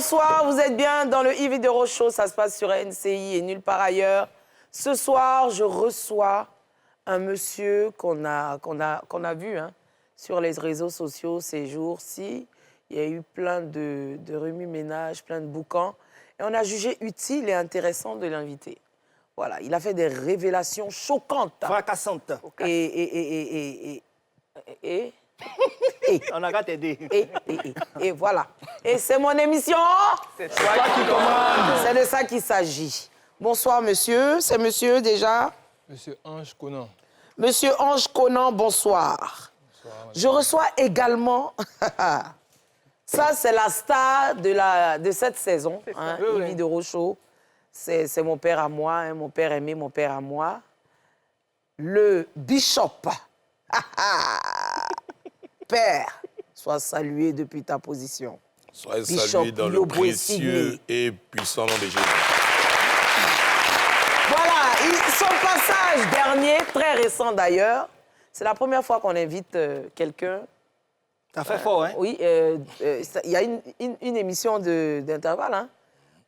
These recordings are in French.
Bonsoir, vous êtes bien dans le Yves de Rochaud, ça se passe sur NCI et nulle part ailleurs. Ce soir, je reçois un monsieur qu'on a vu sur les réseaux sociaux ces jours-ci. Il y a eu plein de remue-ménage, plein de boucans. Et on a jugé utile et intéressant de l'inviter. Voilà, il a fait des révélations choquantes. Fracassantes. Et On n'a qu'à t'aider. Et voilà. Et c'est mon émission. C'est toi qui commandes. C'est de ça qu'il s'agit. Bonsoir, monsieur. C'est monsieur déjà? Monsieur Ange Conan. Monsieur Ange Conan, bonsoir. Bonsoir. Je reçois également... Ça, c'est la star de cette saison, hein, Oui, Yves de Rochaud. C'est mon père à moi, hein, mon père aimé, mon père à moi. Le Bishop. Père, sois salué depuis ta position. Soyez Bishop salués dans le Yobo précieux Sidney. et puissant nom de Jésus. Voilà, son passage dernier, très récent d'ailleurs, c'est la première fois qu'on invite quelqu'un. Ça fait fort, hein? Oui, il y a une émission d'intervalle, hein.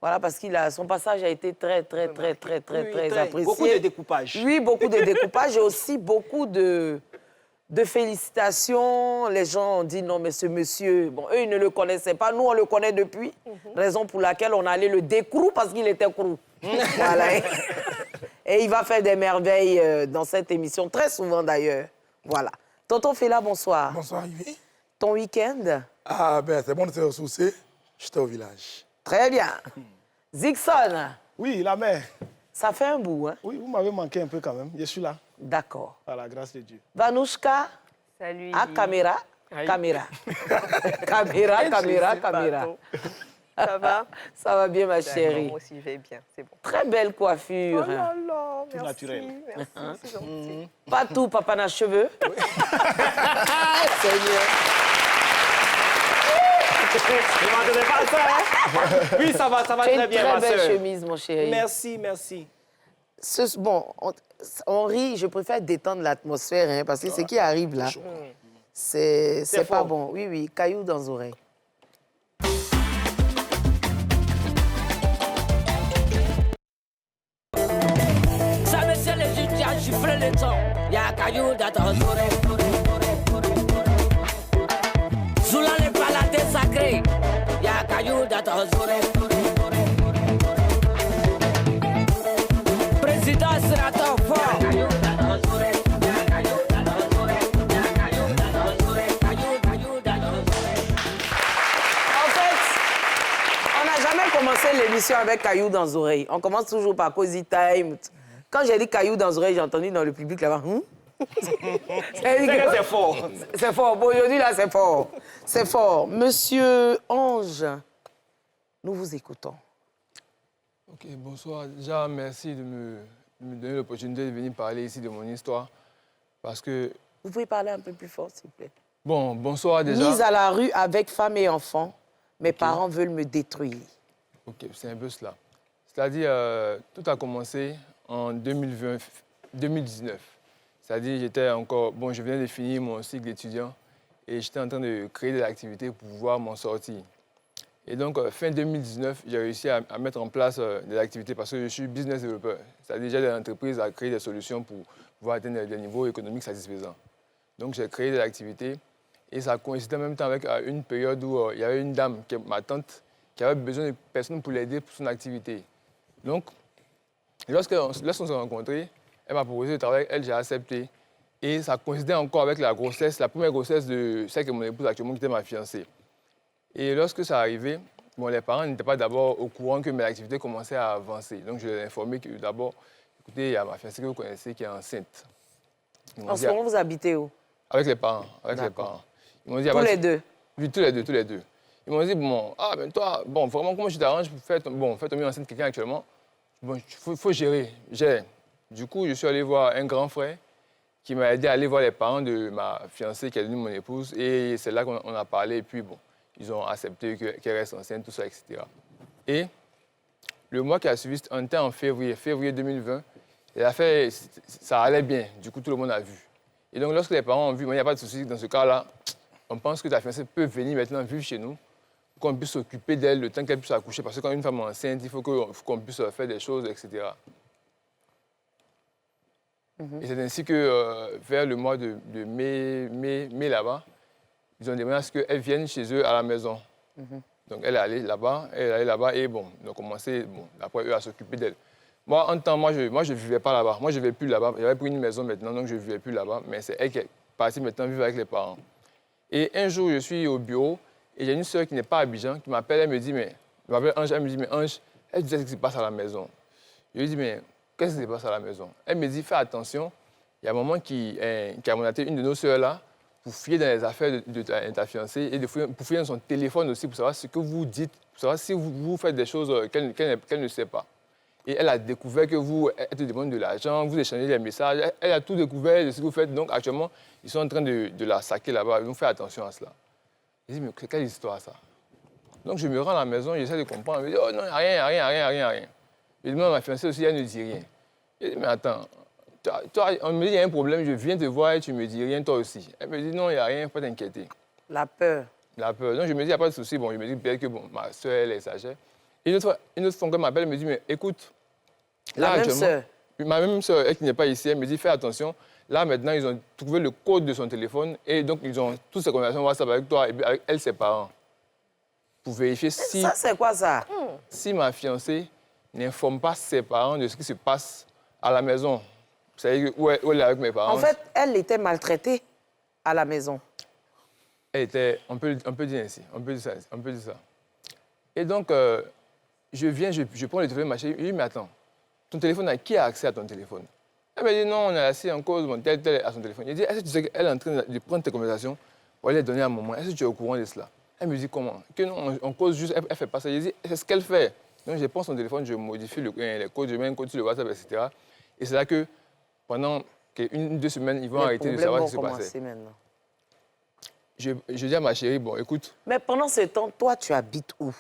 Voilà, parce que son passage a été très apprécié. Beaucoup de découpage. Oui, beaucoup de découpage et aussi beaucoup de félicitations. Les gens ont dit non, mais ce monsieur, bon, eux, ils ne le connaissaient pas. Nous, on le connaît depuis. Raison pour laquelle on allait le décrou parce qu'il était crou. Voilà. Et il va faire des merveilles dans cette émission, très souvent d'ailleurs. Voilà. Tonton Fela, bonsoir. Bonsoir, Yves. Ton week-end? Ah, ben, c'est bon de se ressourcer. J'étais au village. Très bien. Zixon, Oui, la mère. ça fait un bout, hein? Oui, vous m'avez manqué un peu quand même. Je suis là, D'accord. par la grâce de Dieu. Vanouchka, Salut. à caméra. Aïe. Caméra. caméra. Ça va? Ça va bien, ma D'accord, chérie. moi aussi, je vais bien, c'est bon. Très belle Oh coiffure. là là, Tout merci. naturel. Merci, c'est gentil. Pas tout, papa n'a cheveux. Seigneur. Ne m'attendez pas à ça, hein? Oui, ça va Tu as très une bien, très ma belle sœur. chemise, mon chéri. Merci, merci. Bon, on rit, je préfère détendre l'atmosphère, hein, parce que ce qui arrive là, c'est pas fort. bon. Oui, oui, caillou dans les oreilles. Ça me c'est les juges qui a giflé le temps. Y'a caillou dans ton oreille. Zoula les palades sacrés. Y'a caillou dans ton oreille. Président sénateur fort. En fait, on n'a jamais commencé l'émission avec caillou dans les oreilles. On commence toujours par Cozy Time. Quand j'ai dit caillou dans les oreilles, j'ai entendu dans le public là-bas. C'est fort. C'est fort. Bon, aujourd'hui, là, c'est fort. C'est fort. Monsieur Ange, nous vous écoutons. Ok, bonsoir. Déjà, merci de me donner l'opportunité de venir parler ici de mon histoire. Parce que, Vous pouvez parler un peu plus fort, s'il vous plaît. bon, bonsoir déjà. Mise à la rue avec femme et enfant, mes parents veulent me détruire. Ok, c'est un peu cela. C'est-à-dire, tout a commencé en 2019. C'est-à-dire, j'étais encore... Bon, je venais de finir mon cycle d'étudiant et j'étais en train de créer des activités pour pouvoir m'en sortir. Et donc, fin 2019, j'ai réussi à mettre en place des activités parce que je suis business développeur. C'est-à-dire, j'ai des entreprises à créer des solutions pour pouvoir atteindre des niveaux économiques satisfaisants. Donc, j'ai créé des activités et ça coïncidait en même temps avec une période où il y avait une dame, ma tante, qui avait besoin de personnes pour l'aider pour son activité. Donc, lorsqu'on s'est rencontrés, elle m'a proposé de travailler avec elle, j'ai accepté. Et ça coïncidait encore avec la grossesse, la première grossesse de celle que mon épouse actuellement, qui était ma fiancée. Et lorsque ça arrivait, bon, les parents n'étaient pas d'abord au courant que mes activités commençaient à avancer. Donc, je les ai informés que d'abord, écoutez, il y a ma fiancée que vous connaissez qui est enceinte. En ce moment, vous habitez où? Avec les parents, avec les parents. Ils m'ont dit, Tous les deux? Oui, tous les deux. Ils m'ont dit, bon, ben toi, bon, vraiment, comment je t'arrange pour faire tomber enceinte quelqu'un actuellement? Bon, faut gérer. Du coup, je suis allé voir un grand frère qui m'a aidé à aller voir les parents de ma fiancée qui est devenue mon épouse. Et c'est là qu'on a parlé. Et puis, bon, ils ont accepté qu'elle reste enceinte, tout ça, etc. Et le mois qui a suivi, on était en février 2020. Et l'affaire, ça allait bien. Du coup, tout le monde a vu. Et donc, lorsque les parents ont vu, il n'y a pas de souci dans ce cas-là, on pense que ta fiancée peut venir maintenant vivre chez nous qu'on puisse s'occuper d'elle le temps qu'elle puisse accoucher. Parce que quand une femme est enceinte, il faut qu'on puisse faire des choses, etc. Et c'est ainsi que vers le mois de mai là-bas, ils ont demandé à ce qu'elle vienne chez eux à la maison. Donc elle est allée là-bas, et bon, ils ont commencé, après eux, à s'occuper d'elle. Moi, en temps, moi, je ne vivais pas là-bas. Moi, je ne vivais plus là-bas. J'avais pris une maison maintenant, donc je ne vivais plus là-bas. Mais c'est elle qui est partie maintenant vivre avec les parents. Et un jour, je suis au bureau et j'ai une soeur qui n'est pas à Abidjan, qui m'appelle, elle me dit, mais... Elle m'appelle Ange, elle me dit, mais Ange, elle disait ce qui se passe à la maison. Je lui dis, mais qu'est-ce qui se passe à la maison? Elle me dit, fais attention, il y a un moment qui a mandaté une de nos soeurs là pour fouiller dans les affaires de ta fiancée et pour fouiller dans son téléphone aussi pour savoir ce que vous dites, pour savoir si vous faites des choses qu'elle ne sait pas. Et elle a découvert que elle te demande de l'argent, vous échangez des messages. Elle a tout découvert de ce que vous faites. Donc, actuellement, ils sont en train de la saquer là-bas. Donc, faites attention à cela. Je dis, mais quelle histoire, ça? Donc, je me rends à la maison, j'essaie de comprendre. Elle me dit, oh non, rien. Je demande à ma fiancée aussi, elle ne dit rien. Je dis, mais attends, toi, on me dit, il y a un problème, je viens te voir et tu me dis rien, toi aussi. Elle me dit, non, il n'y a rien, il faut t'inquiéter. La peur. La peur. Donc, je me dis, il n'y a pas de souci. Bon, je me dis peut-être que ma soeur, elle est sagère. Et une autre fois, elle m'appelle, elle me dit, mais écoute, La même sœur. Ma même sœur, elle qui n'est pas ici, elle me dit, fais attention. Là, maintenant, ils ont trouvé le code de son téléphone et donc, ils ont toutes ces conversations WhatsApp avec toi et avec elle, ses parents. Pour vérifier si... Ça, c'est quoi ça? Si ma fiancée n'informe pas ses parents de ce qui se passe à la maison. Vous savez où elle est avec mes parents. En fait, elle était maltraitée à la maison. Elle était... On peut dire ainsi. On peut dire ça. Et donc, je viens, je prends le téléphone de ma chérie. Je lui dis, mais attends. Ton téléphone, qui a accès à ton téléphone? Elle me dit, non, on est assis en cause, tel à son téléphone. Je dis, est-ce que tu sais qu'elle est en train de prendre tes conversations pour les donner à maman? Est-ce que tu es au courant de cela? Elle me dit, comment? Que non, on cause juste, elle ne fait pas ça. Je dis, c'est ce qu'elle fait. Donc, je prends son téléphone, je modifie les codes, je mets un code sur le WhatsApp, etc. Et c'est là que, pendant une ou deux semaines, ils vont arrêter de savoir ce qui se passait. Je dis à ma chérie, bon, écoute... Mais pendant ce temps, toi, tu habites où?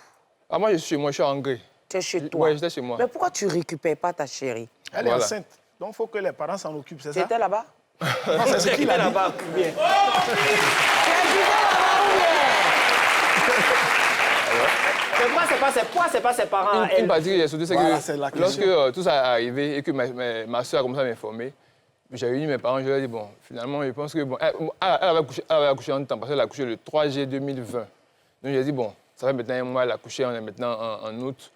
Ah, moi, je suis chez moi, je suis à Angré. Tu es chez toi? Oui, j'étais chez moi. Mais pourquoi tu ne récupères pas ta chérie? Elle est enceinte. Donc, il faut que les parents s'en occupent, c'est Tu ça? étais là-bas? Non, c'est ce qu'il a dit. là-bas. Bien. Pourquoi c'est pas ses parents? Une partie que j'ai sautée, c'est Voilà, c'est que la question. lorsque tout ça est arrivé et que ma soeur a commencé à m'informer, j'ai réuni mes parents, je leur ai dit, bon, finalement, je pense que... Bon, elle avait accouché en temps, parce qu'elle a accouché le 3 juillet 2020. Donc, j'ai dit, bon, ça fait maintenant un mois, elle a accouché, on est maintenant en août.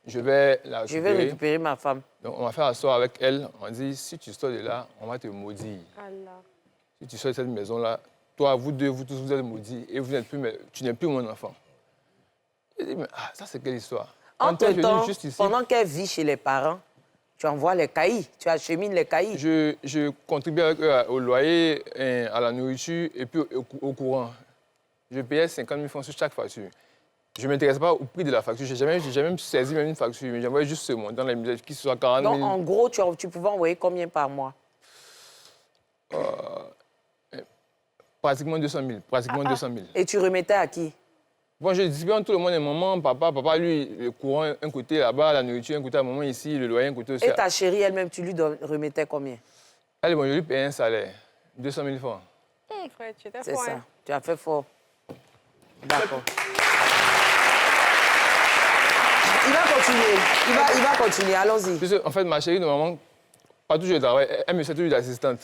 Je vais la récupérer. Je vais récupérer ma femme. Donc, on va faire asseoir avec elle. On dit, si tu sors de là, on va te maudire. Allah. Si tu sors de cette maison-là, toi, vous deux, vous tous, vous êtes maudits et tu n'es plus mon enfant. J'ai dit, mais ça, c'est quelle histoire? Entre-temps, pendant qu'elle vit chez les parents, tu envoies les cahiers, tu achemines les cahiers. Je contribue avec eux au loyer, à la nourriture et puis au courant. Je payais 50 000 francs sur chaque facture. Je ne m'intéressais pas au prix de la facture. Je n'ai jamais saisi même une facture, mais j'envoyais juste ce montant, la musique, qui soit 40 000. Donc, en gros, tu pouvais envoyer combien par mois? Pratiquement 200 000. Pratiquement 200 000. Et tu remettais à qui? Bon, je distribuais entre tout le monde, et maman, papa. Papa, lui, le courant, un côté là-bas, la nourriture, un côté à maman ici, le loyer, un côté aussi. Et ta chérie elle-même, tu lui remettais combien? Elle, bon, je lui payais un salaire, 200 000 francs. Frère, tu étais C'est fort, ça. hein? Tu as fait fort. D'accord. Il va continuer. Allons-y. Puisque, en fait, ma chérie, normalement, partout où je travaille, elle me sert toujours d'assistante.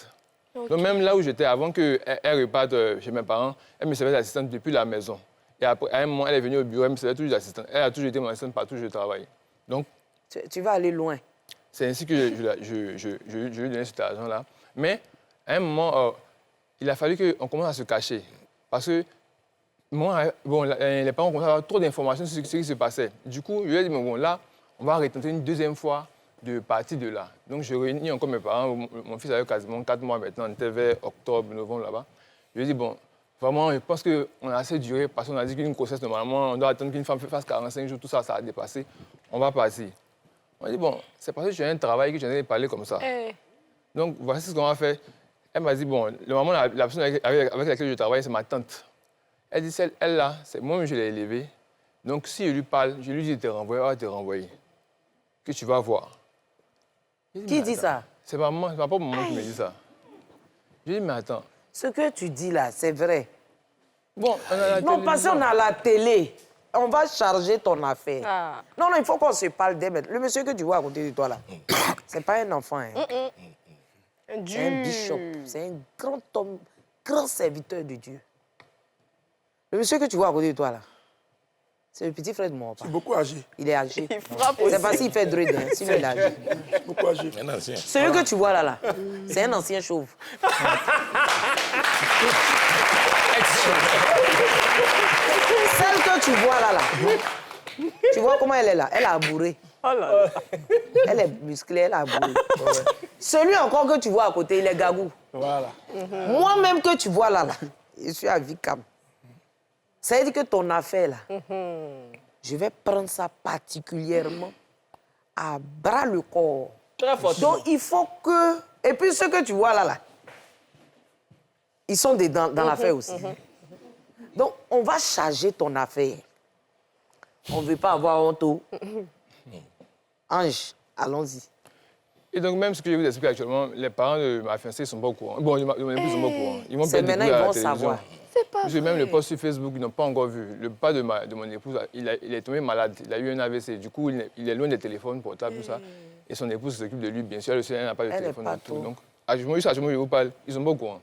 Okay. Donc, même là où j'étais, avant qu'elle reparte chez mes parents, elle me servait d'assistante depuis la maison. Et après, à un moment, elle est venue au bureau, elle me servait toujours d'assistante. Elle a toujours été mon assistante partout où je travaille. Donc... Tu vas aller loin. C'est ainsi que je lui donnais cet argent-là. Mais, à un moment, il a fallu qu'on commence à se cacher. Parce que, moi, bon, les parents commençaient à avoir trop d'informations sur ce qui se passait. Du coup, je lui ai dit, bon, là, on va retenter une deuxième fois de partir de là. Donc, je réunis encore mes parents. Mon fils avait quasiment 4 mois maintenant. On était vers octobre, novembre là-bas. Je lui ai dit, bon, vraiment, je pense qu'on a assez duré parce qu'on a dit qu'une grossesse, normalement, on doit attendre qu'une femme fasse 45 jours. Tout ça, ça a dépassé. On va partir. On a dit, bon, c'est parce que j'ai un travail que j'en ai parlé comme ça. Donc, voici ce qu'on va faire. Elle m'a dit, bon, le moment, la personne avec laquelle je travaille, c'est ma tante. Elle dit, elle là, c'est moi-même, je l'ai élevée. Donc, si je lui parle, je lui dis de te renvoyer, elle va te renvoyer. Que tu vas voir. Qui dit ça? C'est pas moi, c'est pas maman qui me dit ça. Je lui dis, mais attends. Ce que tu dis là, c'est vrai. Bon, on a la non, parce qu'on a la télé. on va charger ton affaire. Ah. Non, il faut qu'on se parle dès maintenant. Le monsieur que tu vois à côté de toi, là, c'est pas un enfant. Hein. C'est un bishop. C'est un grand homme, grand serviteur de Dieu. Le monsieur que tu vois à côté de toi, là, c'est le petit frère de mon papa. Beaucoup âgé. Il est âgé. Il frappe C'est parce qu'il fait dread, hein, sinon il est âgé. Beaucoup âgé. Un ancien. Celui que tu vois là, c'est un ancien chauve. Celle que tu vois là, tu vois comment elle est là? Elle a abouré. Oh là là. Elle est musclée, elle a abouré. Celui encore que tu vois à côté, il est gagou. Voilà. Moi-même que tu vois là, je suis à Vicam. Ça veut dire que ton affaire là, je vais prendre ça particulièrement à bras le corps. Très fort. Donc il faut que... Et puis ceux que tu vois là, ils sont dans l'affaire aussi. Donc on va charger ton affaire. On ne veut pas avoir honte. Ange, allons-y. Et donc, même ce que je vous explique actuellement, les parents de ma fiancée ne sont pas au courant. Bon, de mon épouse ne sont pas au courant. Ils m'ont C'est peut-être maintenant découvert à ils la vont télévision. savoir. C'est pas Parce que même le post sur Facebook, ils n'ont pas encore vu. Le papa de mon épouse, il est tombé malade. Il a eu un AVC. Du coup, il est loin des téléphones portables, tout ça. Et son épouse s'occupe de lui, bien sûr. Elle aussi, elle n'a pas de Elle n'est téléphone pas du tout. trop. Donc, à ce moment où je vous parle, ils ne sont pas au courant.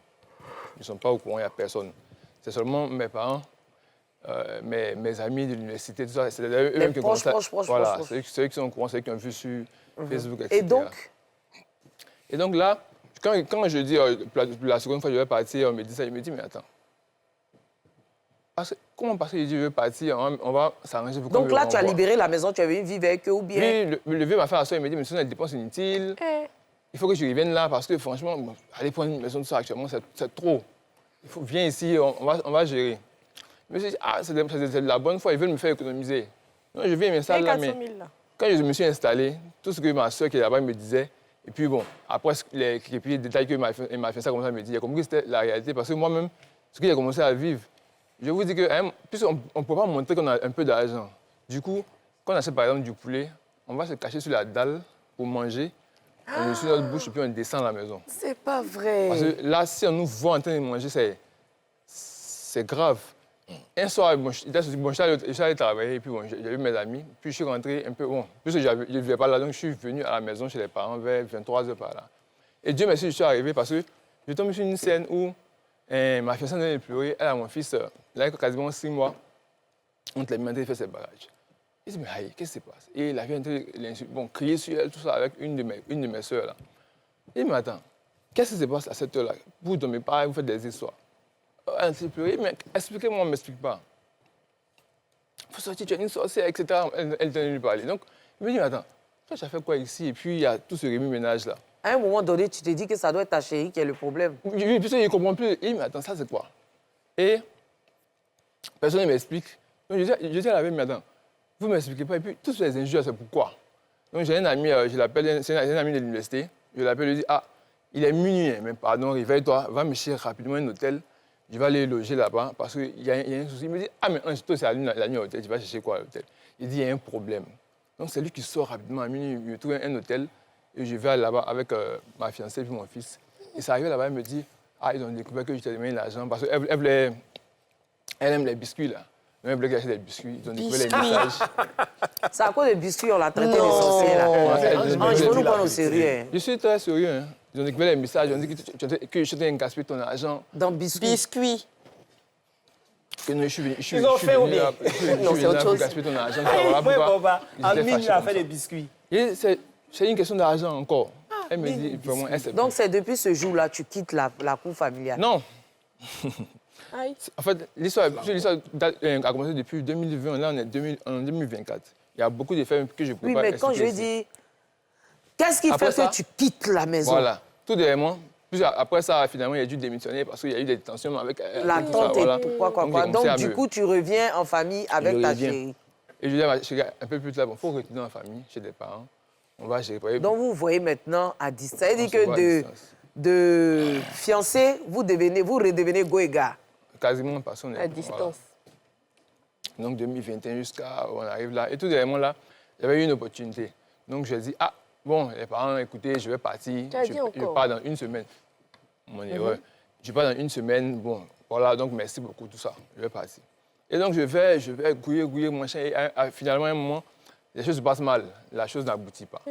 Ils ne sont pas au courant, il n'y a personne. C'est seulement mes parents, mes amis de l'université, tout ça. C'est eux-mêmes qui ont proches, commencé. proches, Voilà, proches. c'est eux qui sont au courant, c'est eux qui ont vu sur Facebook, etc. Et donc, là, quand je dis, la seconde fois que je vais partir, on me dit ça, il me dit, mais attends. Comment parce que je veux partir, on va s'arranger pour qu'on donc me là, tu as renvoie. libéré la maison, tu avais vivre avec eux ou bien... Lui, le vieux m'a fait asseoir, il me dit, mais ce sont des dépenses inutiles. Il faut que je revienne là parce que franchement, bon, aller prendre une maison de ça actuellement, c'est trop. Viens ici, on va gérer. Je me suis dit, c'est de la bonne foi, ils veulent me faire économiser. Non, je viens m'installer là, mais 400 000 là. quand je me suis installé, tout ce que ma soeur qui est là-bas me disait, et puis bon, après les petits détails que m'a fait ça comme ça me dit, j'ai compris que c'était la réalité parce que moi-même, ce que j'ai commencé à vivre, je vous dis que, puisqu'on ne peut pas montrer qu'on a un peu d'argent. Du coup, quand on achète par exemple du poulet, on va se cacher sur la dalle pour manger, on le suit notre bouche et puis on descend à la maison. C'est pas vrai. Parce que là, si on nous voit en train de manger, c'est grave. Un soir, je suis allé travailler, et puis bon, j'ai vu mes amis, puis je suis rentré un peu, bon, puisque je ne vivais pas là, donc je suis venu à la maison chez les parents vers 23h par là. Et Dieu merci, je suis arrivé parce que je tombe sur une scène où ma fiancée venait de pleurer, elle a mon fils, il a quasiment 6 mois, on te l'a mis, il fait ses bagages. Il dit, mais aïe, qu'est-ce qui se passe? Et la fille a crié sur elle, tout ça, avec une de mes soeurs là. Il dit, mais attends, qu'est-ce qui se passe à cette heure-là? Vous ne dormez pas, vous faites des histoires. Elle s'est pleurée, mais expliquez-moi, on ne m'explique pas. Il faut sortir, tu es une sorcière, etc. Elle tenait lui parler. Donc, il me dit, mais attends, toi, tu as fait quoi ici? Et puis, il y a tout ce remue-ménage-là. À un moment donné, tu te dis que ça doit être ta chérie qui est le problème. Oui, puis il ne comprend plus. Il dit, mais attends, ça, c'est quoi? Et personne ne m'explique. Donc, je dis à la veille, mais attends, vous ne m'expliquez pas. Et puis, toutes ces injures, c'est pourquoi? Donc, j'ai un ami, je l'appelle, c'est un ami de l'université. Je l'appelle, je lui dis, il est minuit, mais pardon, réveille-toi, va me chercher rapidement un hôtel. Je vais aller loger là-bas parce qu'il y a un souci. Il me dit, mais toi, c'est la nuit à l'hôtel, tu vas chercher quoi à l'hôtel? Il dit, il y a un problème. Donc, c'est lui qui sort rapidement à minuit, il me trouve un hôtel et je vais là-bas avec ma fiancée et puis mon fils. Et ça arrive là-bas, il me dit, ils ont découvert que je t'ai donné l'argent parce qu'elle aime les biscuits, là. Elle voulait acheter des biscuits, ils ont découvert les messages. C'est à cause des biscuits, on l'a traité des sorciers, là. Ange, il faut nous prendre au sérieux. Hein. Je suis très sérieux, hein. Ils ont découvert les messages, ils ont dit que je t'ai gaspillé ton argent. Dans biscuits. Que non, je suis Ils ont fait ou venu bien? là, je suis venu là pour gaspiller ton argent. Voilà Oui, pourquoi Boba, ils en étaient ligne, fâchés il a comme fait ça. des biscuits. Et c'est une question d'argent encore. Elle me dit vraiment, elle sait Donc c'est depuis ce jour-là que tu quittes la cour familiale. Non. Aïe. En fait, l'histoire a commencé depuis 2020. Là, on est en 2024. Il y a beaucoup de faits que je ne peux Oui, pas mais quand je expliquer lui ici. dis, qu'est-ce qui Après fait ça, que tu quittes la maison? Voilà. Tout dernièrement. Puis après ça, finalement, il a dû démissionner parce qu'il y a eu des tensions avec La tout ça, tante et voilà. tout, quoi. j'ai commencé Donc à du me- coup, tu reviens en famille avec Je ta reviens. chérie. Et je dis à ma chérie, un peu plus tard, il faut retourner en famille, chez des parents. On va gérer. Donc vous voyez maintenant à distance. Ça veut On dire se voit à que distance. de fiancé, vous redevenez goéga. Quasiment parce qu'on est À distance. Donc 2021 jusqu'à on arrive là. Et tout dernièrement là, j'avais eu une opportunité. Donc je dis, bon, les parents, écoutez, je vais partir. Tu as dit Je encore. pars dans une semaine. Mon erreur. Je pars dans une semaine. Bon, voilà, donc merci beaucoup, tout ça. Je vais partir. Et donc, je vais gouiller, machin. Et finalement, à un moment, les choses se passent mal. La chose n'aboutit pas.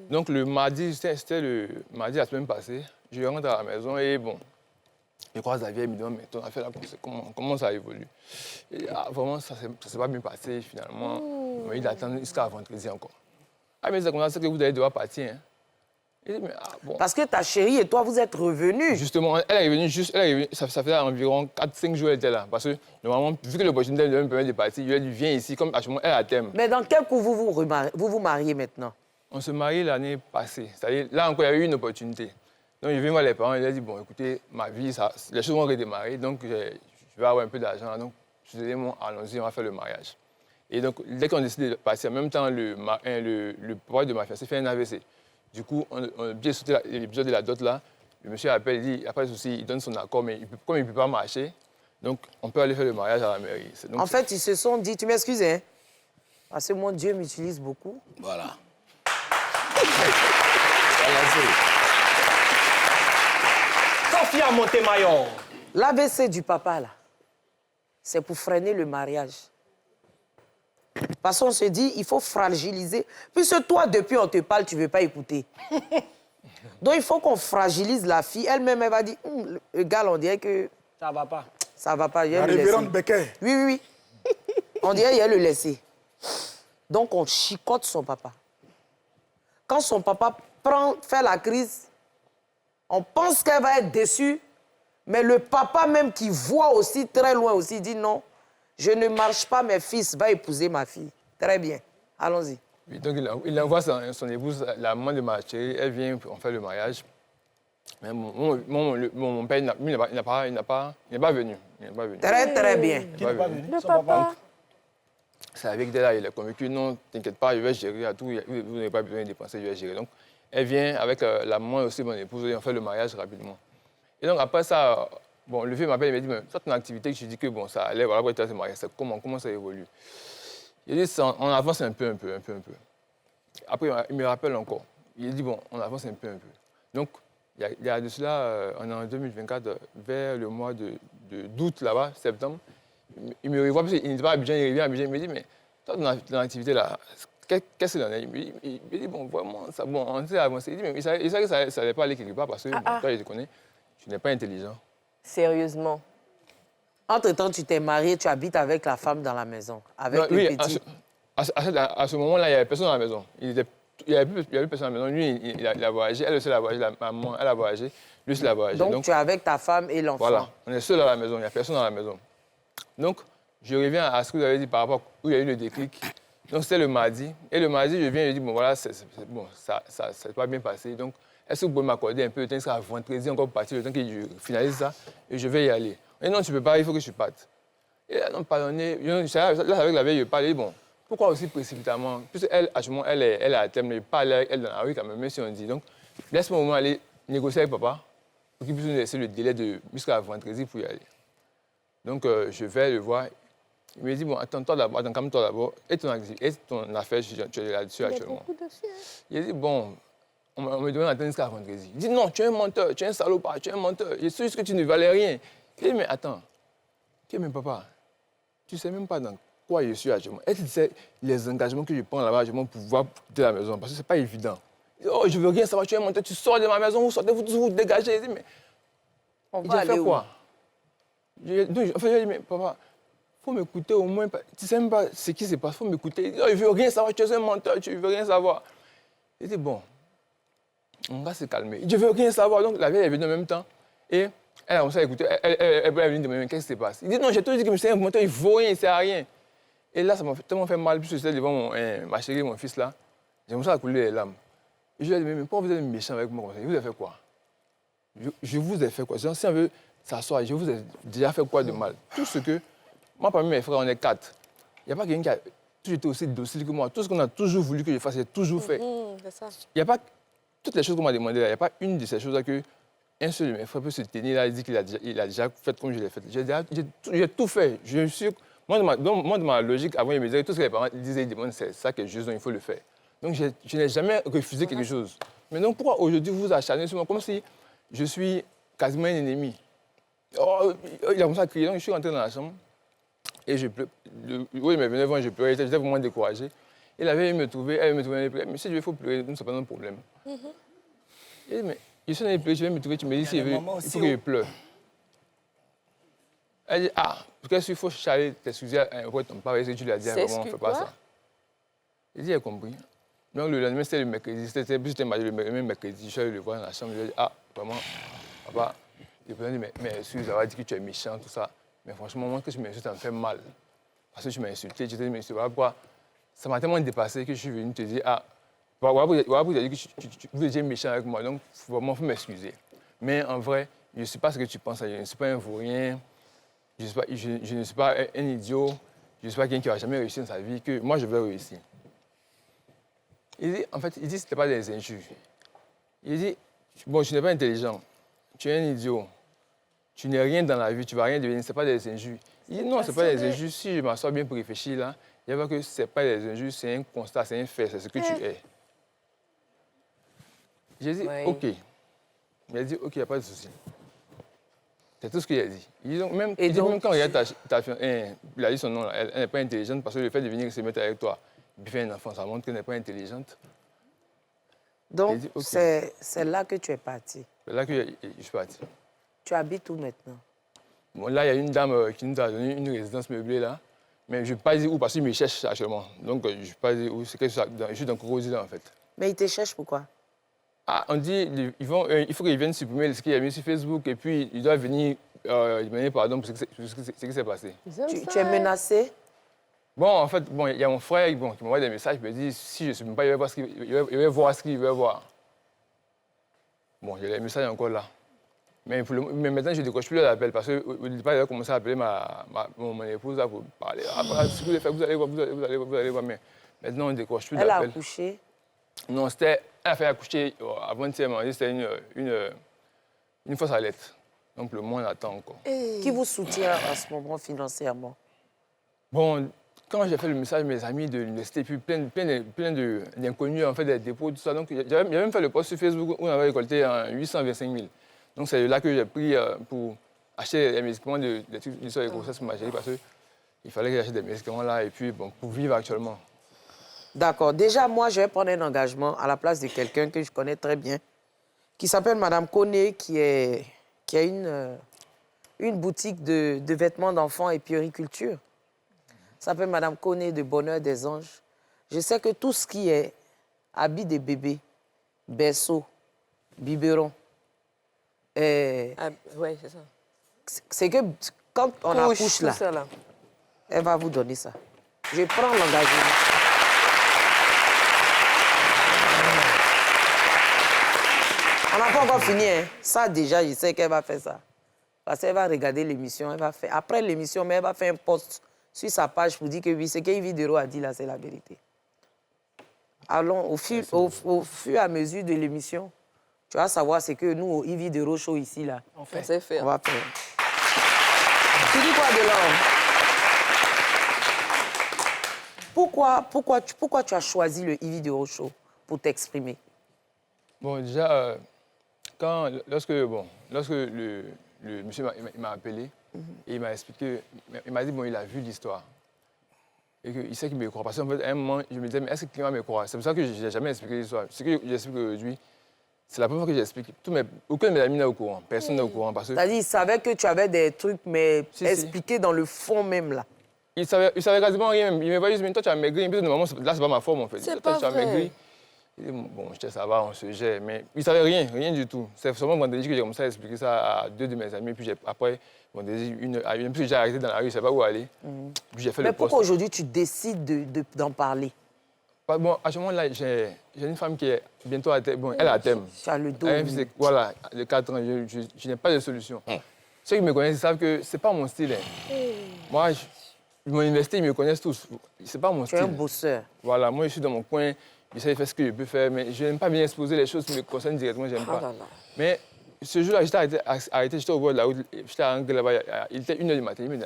Donc, le mardi, c'était le mardi la semaine passée, je rentre à la maison et bon, je croise la vieille, elle me demande, mais ton affaire là, comment ça évolue? Et vraiment, ça ne s'est pas bien passé finalement. On m'a dit d'attendre jusqu'à vendredi encore. Ah, mais c'est comme ça que vous allez devoir partir. Hein. Et, mais, bon. Parce que ta chérie et toi, vous êtes revenus. Justement, elle est revenue, ça faisait environ 4-5 jours qu'elle était là. Parce que normalement, vu que l'opportunité me permet de partir, je lui ai dit, viens ici, comme à ce moment, elle a thème. Mais dans quel coup vous mariez maintenant? On se marie l'année passée. C'est-à-dire, là encore, il y a eu une opportunité. Donc, je vais voir les parents, il a dit, bon, écoutez, ma vie, les choses vont redémarrer, donc je vais avoir un peu d'argent. Donc, je lui ai dit, bon, allons-y, on va faire le mariage. Et donc, dès qu'on décide de partir, en même temps, le papa de ma fiancée fait un AVC. Du coup, on a bien sauté l'épisode de la dot là. Le monsieur appelle, il dit, il n'y a pas de souci, il donne son accord, mais comme il ne peut pas marcher, donc on peut aller faire le mariage à la mairie. Donc, en fait, ils se sont dit, tu m'excuses, hein? Parce que mon Dieu m'utilise beaucoup. Voilà. Sophia Montemayor. L'AVC du papa, là, c'est pour freiner le mariage. Parce qu'on se dit, il faut fragiliser. Puisque toi, depuis, on te parle, tu ne veux pas écouter. Donc, il faut qu'on fragilise la fille. Elle-même, elle va dire, le gars, on dirait que... Ça va pas. Ça va pas, La révérende Becker. Oui. On dirait qu'il a le laisser. Donc, on chicote son papa. Quand son papa fait la crise, on pense qu'elle va être déçue, mais le papa même qui voit aussi très loin aussi dit non, je ne marche pas, mes fils, va épouser ma fille. Très bien, allons-y. Oui, donc il envoie son épouse, la maman de ma chérie, elle vient, on fait le mariage. Mais mon père, il n'est pas venu. Très bien. Qui n'est pas venu? Le papa. C'est avec Della, il est convaincu, non, t'inquiète pas, je vais gérer à tout, vous n'avez pas besoin de dépenser, je vais gérer. Donc, elle vient avec la maman aussi, mon épouse, et on fait le mariage rapidement. Et donc, après ça, bon, le vieux m'appelle, il me dit, mais ça, ton activité, je dis que bon, ça allait, voilà, pourquoi tu as ce mariage, comment ça évolue? Il dit, on avance un peu. Après, il me rappelle encore. Il dit, bon, on avance un peu. Donc, il y a de cela, on est en 2024, vers le mois d'août, là-bas, septembre. Il me revoit, parce qu'il n'était pas à Abidjan, il revient à Abidjan, il me dit, mais toi, ton activité, là, qu'est-ce qu'il en est? Il me dit, bon, vraiment, ça, bon, on s'est avancé. Il dit, mais il savait que ça n'allait pas aller quelque part, parce que, toi, je te connais, tu n'es pas intelligent. Sérieusement. Entre-temps, tu t'es marié, tu habites avec la femme dans la maison, avec le petit. À ce moment-là, il n'y avait personne dans la maison. Il n'y avait plus personne dans la maison. Lui, il a voyagé, elle aussi, elle a voyagé, la maman, elle a voyagé, lui aussi, il a voyagé. Donc, tu es avec ta femme et l'enfant. Voilà, on est seul à la maison, il n'y a personne dans la maison. Donc, je reviens à ce que vous avez dit par rapport où il y a eu le déclic. Donc, c'était le mardi. Et le mardi, je viens et je dis, bon, voilà, bon, ça s'est pas bien passé. Donc, est-ce que vous pouvez m'accorder un peu de temps jusqu'à vendredi encore pour partir, le temps que je finalise ça et je vais y aller. Et non, tu ne peux pas, il faut que je parte. Et là, non, pardonnez. Là, avec la veille, je parlais, bon, pourquoi aussi précipitamment? Puisqu'elle, à ce moment, elle est à terme, je parle avec elle dans la rue quand même, même si on dit. Donc, laisse-moi au moins aller négocier avec papa pour qu'il puisse nous laisser le délai jusqu'à vendredi pour y aller. Donc, je vais le voir. Il me dit, bon, attends-toi d'abord, calme-toi d'abord. Et ton affaire, tu es là-dessus actuellement. Il a dit, bon, on me demande d'attendre jusqu'à vendredi. Il dit, non, tu es un menteur, tu es un salopard, tu es un menteur. Je suis juste que tu ne valais rien. Il dit, mais attends, tu es même papa. Tu ne sais même pas dans quoi je suis actuellement. Est-ce que tu sais les engagements que je prends là-bas pour pouvoir quitter la maison? Parce que ce n'est pas évident. Il dit, oh, je ne veux rien savoir, tu es un menteur, tu sors de ma maison, vous sortez, vous dégagez. Il dit, mais on va aller quoi? Je lui ai dit, mais papa, il faut m'écouter au moins. Tu ne sais même pas ce qui se passe, il faut m'écouter. Il dit, oh, je ne veux rien savoir, tu es un menteur, tu ne veux rien savoir. Il dit, bon, on va se calmer. Je ne veux rien savoir. Donc la vieille est venue en même temps. Et elle a commencé à écouter. Elle est venue demander, mais qu'est-ce qui se passe? Il dit, non, j'ai toujours dit que c'est un menteur, il ne vaut rien, il ne sert à rien. Et là, ça m'a tellement fait mal, puisque j'étais devant ma chérie, mon fils là. J'ai commencé à couler les larmes. Et je lui ai dit, mais pourquoi vous êtes méchant avec moi? Je vous ai fait quoi? Je vous ai fait quoi? Si on veut s'asseoir, je vous ai déjà fait quoi de mal? Tout ce que... Moi, parmi mes frères, on est 4. Il n'y a pas quelqu'un qui a toujours été aussi docile que moi. Tout ce qu'on a toujours voulu que je fasse, j'ai toujours fait. C'est ça. Il n'y a pas... Toutes les choses qu'on m'a demandé là, il n'y a pas une de ces choses-là que un seul de mes frères peut se tenir là et dire qu'il a déjà fait comme je l'ai fait. J'ai tout fait. Je suis... Moi, de ma logique, avant, il me disait tout ce que les parents disaient, ils demandent, c'est ça qui est juste, donc il faut le faire. Donc, je n'ai jamais refusé quelque chose. Mais donc, pourquoi aujourd'hui vous vous acharnez sur moi comme si je suis quasiment un ennemi? Oh, il a commencé à crier, donc je suis rentré dans la chambre. et je pleurais. Oui, il m'est venu voir, je pleurais, j'étais vraiment découragé. Il avait me trouver, elle me trouvait, mais si je veux, il faut pleurer, nous, c'est pas un problème. Et mais je suis allé pleurer, tu viens me trouver, tu me dis, si il faut que je pleure. Elle dit, ah, parce qu'il faut charler t'excuser auprès de ton père, et tu lui as dit, vraiment, on ne fait pas ça. Il dit, il a compris. Donc le lendemain, c'était le mercredi, c'était le même mercredi, je suis allé le voir dans la chambre, je lui ai dit, ah, vraiment, papa, il peut dire, mais excuse d'avoir dit que tu es méchant, tout ça. Mais franchement, moi, que tu m'insultes, ça me fait mal. Parce que tu m'as insulté, tu t'es dit, voilà pourquoi. Ça m'a tellement dépassé que je suis venu te dire, ah, voilà pourquoi tu as dit que vous étiez méchant avec moi, donc vraiment, il faut m'excuser. Mais en vrai, je ne sais pas ce que tu penses, je ne suis pas un vaurien, je ne suis pas un idiot, je ne suis pas quelqu'un qui n'a jamais réussi dans sa vie, que moi, je veux réussir. Il dit, en fait, il dit que ce n'était pas des injures. Il dit, bon, tu n'es pas intelligent, tu es un idiot, tu n'es rien dans la vie, tu ne vas rien devenir, ce n'est pas des injures. Il dit, non, ce n'est pas des injures. Si je m'assois bien pour réfléchir, là, il y a que ce n'est pas des injures, c'est un constat, c'est un fait, c'est ce que tu es. J'ai dit, OK. Il a dit, OK, il n'y a pas de souci. C'est tout ce qu'il a dit. Il dit, donc, même quand il a dit son nom, là, elle n'est pas intelligente parce que le fait de venir se mettre avec toi, puis faire un enfant, ça montre qu'elle n'est pas intelligente. Donc, dit, okay. C'est là que tu es parti. C'est là que je suis parti. Tu habites où maintenant? Bon, là, il y a une dame qui nous a donné une résidence meublée, là. Mais je ne vais pas dire où parce qu'il me cherche actuellement. Donc, je ne vais pas dire où. C'est que je suis dans Crocodile, en fait. Mais il te cherche pourquoi? Ah, on dit il faut qu'ils viennent supprimer ce qu'il y a mis sur Facebook et puis il doit venir demander pardon pour ce qui s'est passé. Tu es menacé? Bon, en fait, bon, il y a mon frère qui m'envoie des messages, il me dit si je ne suis même pas, il va voir ce qu'il veut voir. Bon, il y a les messages encore là. Mais maintenant, je ne décroche plus l'appel parce qu'au départ, il a commencé à appeler mon épouse là, pour parler. Ah, ce que vous allez voir, vous allez voir. Mais maintenant, on ne décroche plus l'appel. Elle a accouché? Non, elle a fait accoucher avant-hier, c'était une fausse allette. Donc, le monde attend encore. Qui vous soutient en ce moment financièrement? Bon, quand j'ai fait le message, mes amis de l'université, puis plein d'inconnus, en fait, des dépôts, tout ça. Donc, j'avais même fait le post sur Facebook où on avait récolté 825 000. Donc, c'est là que j'ai pris pour acheter des médicaments de l'histoire des grossesses pour ma chérie, parce qu'il fallait que j'achète des médicaments là, et puis, bon, pour vivre actuellement. D'accord. Déjà, moi, je vais prendre un engagement à la place de quelqu'un que je connais très bien, qui s'appelle Madame Koné, qui a une boutique de vêtements d'enfants et puériculture. Ça s'appelle Madame Koné de Bonheur des Anges. Je sais que tout ce qui est habits de bébé, berceau, biberon, oui, c'est ça. C'est que quand on accouche là, elle va vous donner ça. Je prends l'engagement. On n'a pas encore fini, hein. Ça, déjà, je sais qu'elle va faire ça. Parce qu'elle va regarder l'émission, elle va faire... Après l'émission, mais elle va faire un post sur sa page pour dire que oui, ce qu'Yves Vidéro a dit là, c'est la vérité. Allons, au fur et à mesure de l'émission, tu vas savoir ce que nous, au Yves Vidéro Show ici, là, on sait faire. On va faire. Tu dis quoi de l'homme? Pourquoi tu as choisi le Yves Vidéro Show pour t'exprimer? Bon, déjà... Lorsque le monsieur m'a appelé, et il m'a expliqué, il m'a dit, bon, il a vu l'histoire. Et qu'il sait qu'il me croit. Parce qu'en fait, à un moment, je me disais, mais est-ce que quelqu'un va me croire? C'est pour ça que je n'ai jamais expliqué l'histoire. Ce que j'explique aujourd'hui, c'est la première fois que j'explique. Aucun de mes amis n'est au courant. Personne n'est au courant. C'est-à-dire, il savait que tu avais des trucs, mais expliqués dans le fond même, là. Il savait quasiment rien. Il me voyait juste, mais toi, tu as maigri. Et puis, normalement, là, c'est pas ma forme, en fait. C'est toi, pas tu as vrai. maigri. Bon, je dis, ça va, on se gère. Mais il ne savait rien du tout. C'est seulement vendredi que j'ai commencé à expliquer ça à deux de mes amis. Puis après, vendredi, puis j'ai arrêté dans la rue, je ne savais pas où aller. Puis j'ai fait le post. Mais pourquoi aujourd'hui tu décides d'en parler? Bon, à ce moment-là, j'ai une femme qui est bientôt à terme. Bon, elle est à terme. Tu as le dos. Voilà, de 4 ans, je n'ai pas de solution. Ceux qui me connaissent savent que ce n'est pas mon style. Hein. Moi, mon université, ils me connaissent tous. Ce n'est pas mon style. Tu es un bosseur. Voilà, moi, je suis dans mon coin. J'essaie de faire ce que je peux faire, mais je n'aime pas bien exposer les choses qui me concernent directement, je n'aime pas. Mais ce jour-là, j'étais arrêté, j'étais au bord de la route, j'étais arrêté là-bas, il était 1h du matin, il me dit,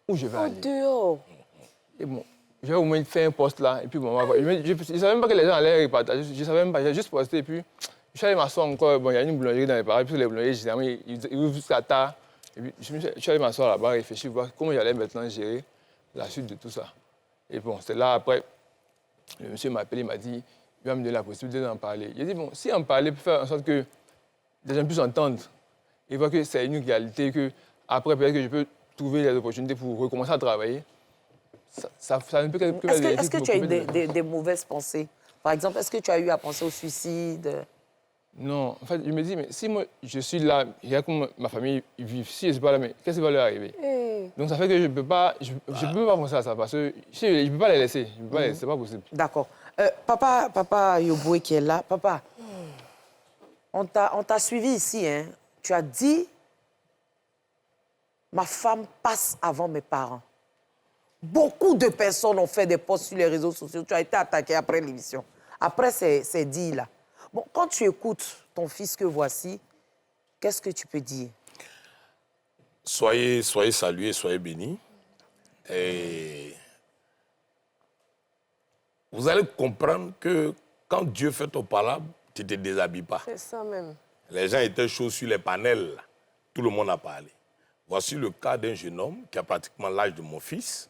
où je vais aller? Dehors. Et bon, je vais au moins faire un poste là, et puis bon, on va voir. Je ne savais même pas que les gens allaient repartager, je ne savais même pas, j'ai juste posté, et puis je suis allé m'asseoir encore, bon, il y a une boulangerie dans les parages, puis les boulangers, généralement, ils ouvrent jusqu'à tard. Et puis je suis allé m'asseoir là-bas, réfléchir, voir comment j'allais maintenant gérer. la suite de tout ça. Et bon, c'est là, après, le monsieur m'a appelé, il m'a dit, il va me donner la possibilité d'en parler. J'ai dit, bon, si en parler peut faire en sorte que les gens puissent entendre et voir que c'est une réalité, que après, peut-être que je peux trouver des opportunités pour recommencer à travailler, ça ne peut que... Est-ce que tu as eu des mauvaises pensées? Par exemple, est-ce que tu as eu à penser au suicide? Non, en fait, je me dis, mais si moi, je suis là, il y a comme ma famille vit, si je ne suis pas là, mais qu'est-ce qui va leur arriver? Donc, ça fait que je ne peux pas penser à ça, parce que je ne peux pas les laisser. C'est pas possible. D'accord. Papa Yoboué qui est là. Papa, on t'a suivi ici, hein? Tu as dit, ma femme passe avant mes parents. Beaucoup de personnes ont fait des posts sur les réseaux sociaux. Tu as été attaqué après l'émission. Après, c'est dit là. Bon, quand tu écoutes ton fils que voici, qu'est-ce que tu peux dire? Soyez salués, soyez bénis. Et vous allez comprendre que quand Dieu fait ton palabre, tu ne te déshabilles pas. C'est ça même. Les gens étaient chauds sur les panels. Là. Tout le monde a parlé. Voici le cas d'un jeune homme qui a pratiquement l'âge de mon fils,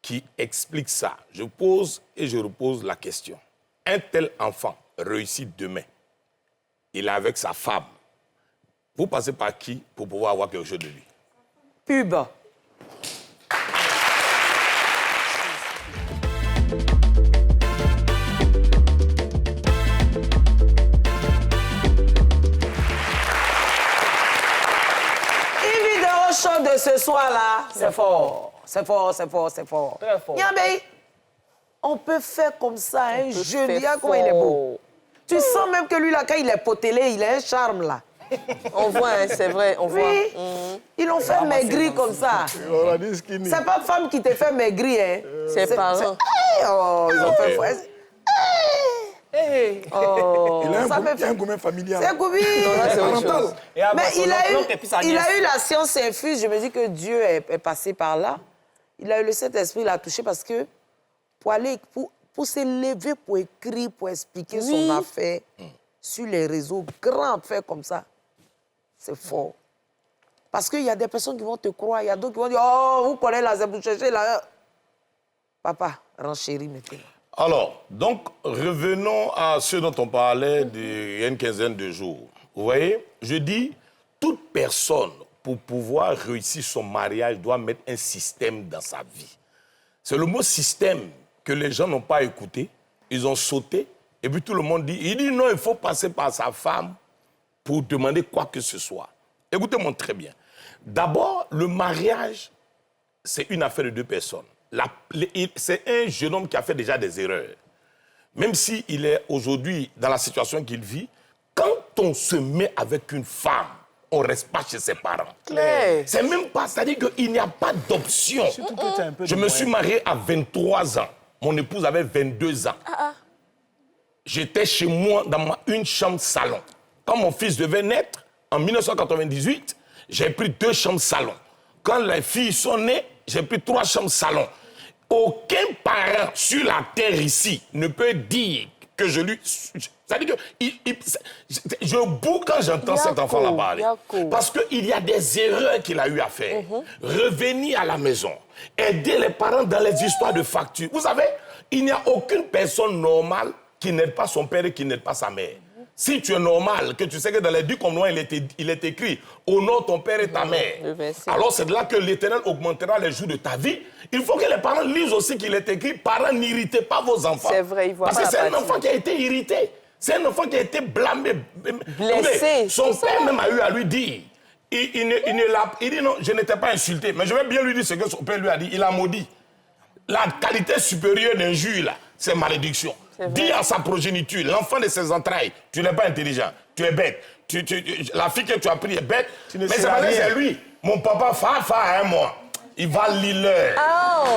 qui explique ça. Je pose et je repose la question. Un tel enfant réussit demain. Il est avec sa femme. Vous passez par qui pour pouvoir avoir quelque chose de lui? Pub. Show de ce soir-là, c'est fort. C'est fort. Très fort. Yambé, on peut faire comme ça, un jeune, regarde comment il est beau. Tu sens même que lui, là, quand il est potelé, il a un charme, là. On voit, hein, c'est vrai, on voit. Oui, ils l'ont fait maigrir comme ça. C'est pas femme qui te fait maigrir, hein. Ses parents. Oh, ils ont fait fouet. Oh, Il a un gourmet familial. c'est Goubi. C'est autre chose. Mais il a eu la science infuse. Je me dis que Dieu est passé par là. Il a eu le Saint-Esprit, il l'a touché parce que pour s'élever, pour écrire, pour expliquer son affaire sur les réseaux, grand affaire comme ça, c'est fort. Parce qu'il y a des personnes qui vont te croire, il y a d'autres qui vont dire, oh, vous connaissez la zéboucheche là. Papa, renchéris maintenant. Alors, donc, revenons à ce dont on parlait il y a une quinzaine de jours. Vous voyez, je dis, toute personne, pour pouvoir réussir son mariage, doit mettre un système dans sa vie. C'est le mot système que les gens n'ont pas écouté. Ils ont sauté. Et puis tout le monde dit, non, il faut passer par sa femme pour demander quoi que ce soit. Écoutez-moi très bien. D'abord, le mariage, c'est une affaire de deux personnes. C'est un jeune homme qui a fait déjà des erreurs. Même s'il est aujourd'hui dans la situation qu'il vit, quand on se met avec une femme, on ne reste pas chez ses parents. C'est même pas, c'est-à-dire qu'il n'y a pas d'option. Je me suis marié à 23 ans. Mon épouse avait 22 ans. J'étais chez moi dans une chambre salon. Quand mon fils devait naître, en 1998, j'ai pris 2 chambres salon. Quand les filles sont nées, j'ai pris 3 chambres salon. Aucun parent sur la terre ici ne peut dire que je lui... C'est-à-dire que je boue quand j'entends cet enfant-là parler. Parce qu'il y a des erreurs qu'il a eu à faire. Revenir à la maison, aider les parents dans les histoires de factures. Vous savez, il n'y a aucune personne normale qui n'aide pas son père et qui n'aide pas sa mère. Si tu es normal, que tu sais que dans les 10 commandements, il est écrit « Honore ton père et ta mère », alors c'est de là que l'Éternel augmentera les jours de ta vie. Il faut que les parents lisent aussi qu'il est écrit « Parents, n'irritez pas vos enfants ». C'est vrai, ils voient. Parce que c'est un enfant qui a été irrité. C'est un enfant qui a été blâmé. Blessé. Son père même a eu à lui dire. Il dit non, je n'étais pas insulté. Mais je vais bien lui dire ce que son père lui a dit. Il a maudit. La qualité supérieure d'un juge, là, c'est malédiction. Dis à sa progéniture, l'enfant de ses entrailles, tu n'es pas intelligent, tu es bête. La fille que tu as prise est bête. Mais c'est parce que c'est lui. Mon papa, fa, moi. Il va l'île. Oh.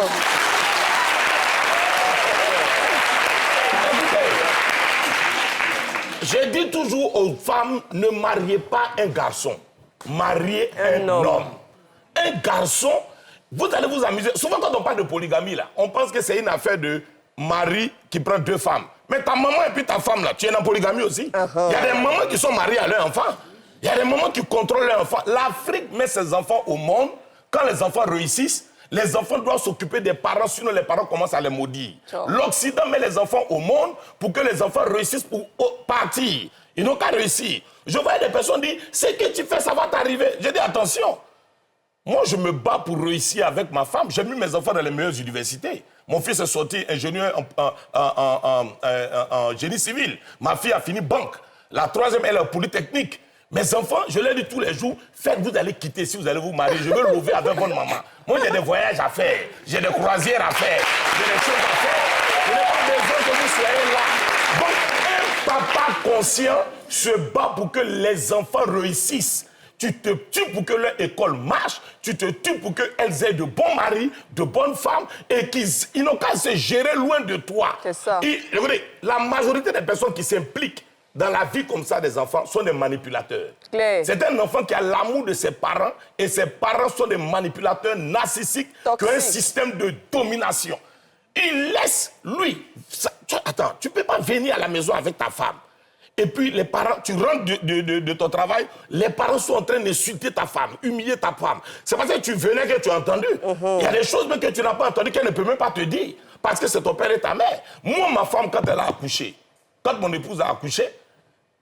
Je dis toujours aux femmes, ne mariez pas un garçon. Mariez un homme. Un garçon, vous allez vous amuser. Souvent, quand on parle de polygamie, là, on pense que c'est une affaire de mari qui prend 2 femmes. Mais ta maman et puis ta femme, là, tu es en polygamie aussi. Il y a des mamans qui sont mariées à leurs enfants. Il y a des mamans qui contrôlent leurs enfants. L'Afrique met ses enfants au monde. Quand les enfants réussissent, Les enfants doivent s'occuper des parents, sinon les parents commencent à les maudire. Ciao. L'Occident met les enfants au monde pour que les enfants réussissent pour partir. Ils n'ont qu'à réussir. Je vois des personnes dire, ce que tu fais, ça va t'arriver. J'ai dit, attention. Moi, je me bats pour réussir avec ma femme. J'ai mis mes enfants dans les meilleures universités. Mon fils est sorti ingénieur en génie civil. Ma fille a fini banque. La troisième, elle est en polytechnique. Mes enfants, je leur dis tous les jours, faites-vous d'aller quitter si vous allez vous marier. Je veux lever avec votre maman. Moi, j'ai des voyages à faire. J'ai des croisières à faire. J'ai des choses à faire. Je n'ai pas besoin que vous soyez là. Donc, un papa conscient se bat pour que les enfants réussissent. Tu te tues pour que leur école marche, tu te tues pour qu'elles aient de bons maris, de bonnes femmes et qu'ils n'ont qu'à se gérer loin de toi. C'est ça. Regardez, la majorité des personnes qui s'impliquent dans la vie comme ça des enfants sont des manipulateurs. Claire. C'est un enfant qui a l'amour de ses parents et ses parents sont des manipulateurs narcissiques qui ont un système de domination. Il laisse, lui, attends, tu ne peux pas venir à la maison avec ta femme. Et puis les parents, tu rentres de ton travail, les parents sont en train d'insulter ta femme, humilier ta femme. C'est parce que tu venais que tu as entendu. Il y a des choses même que tu n'as pas entendues qu'elle ne peut même pas te dire. Parce que c'est ton père et ta mère. Moi, ma femme, quand elle a accouché, quand mon épouse a accouché,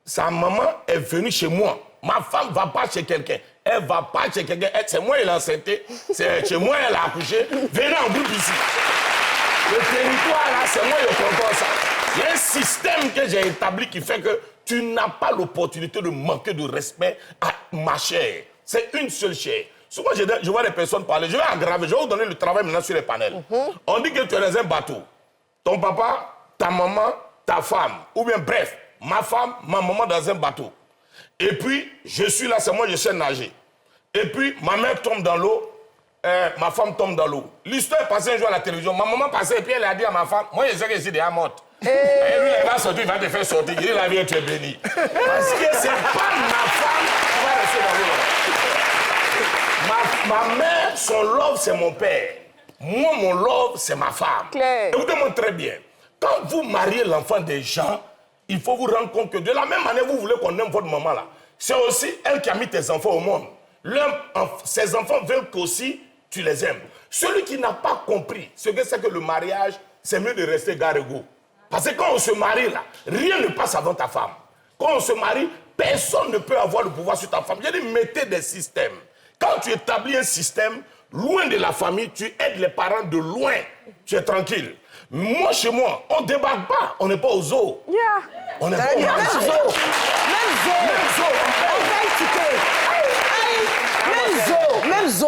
sa maman est venue chez moi. Ma femme ne va pas chez quelqu'un. Elle ne va pas chez quelqu'un. C'est moi qui l'ai enceintée. C'est chez moi elle a accouché. Venez en groupe ici. Le territoire, là, c'est moi qui comprends ça. Il y a un système que j'ai établi qui fait que tu n'as pas l'opportunité de manquer de respect à ma chair. C'est une seule chair. Souvent, je vois des personnes parler. Je vais aggraver. Je vais vous donner le travail maintenant sur les panels. On dit que tu es dans un bateau. Ton papa, ta maman, ta femme. Ou bien, bref, ma femme, ma maman dans un bateau. Et puis, je suis là, c'est moi, je sais nager. Et puis, ma mère tombe dans l'eau. Ma femme tombe dans l'eau. L'histoire est passée un jour à la télévision. Ma maman passait et puis elle a dit à ma femme, moi je sais que je suis déjà morte. Et lui, il va sortir, il va te faire sortir. Il dit, la vie, tu es béni. Parce que c'est pas ma femme qui va rester dans l'eau. Ma mère, son love, c'est mon père. Moi, mon love, c'est ma femme. Claire. Écoutez-moi très bien. Quand vous mariez l'enfant des gens, il faut vous rendre compte que de la même manière, vous voulez qu'on aime votre maman là. C'est aussi elle qui a mis tes enfants au monde. Ses enfants veulent qu'aussi tu les aimes. Celui qui n'a pas compris ce que c'est que le mariage, c'est mieux de rester garego. Parce que quand on se marie là, rien ne passe avant ta femme. Quand on se marie, personne ne peut avoir le pouvoir sur ta femme. J'ai dit, mettez des systèmes. Quand tu établis un système, loin de la famille, tu aides les parents de loin. Tu es tranquille. Moi, chez moi, on ne débarque pas. On n'est pas au zoo. Yeah. On n'est pas au zoo. Même zoo. Même zoo.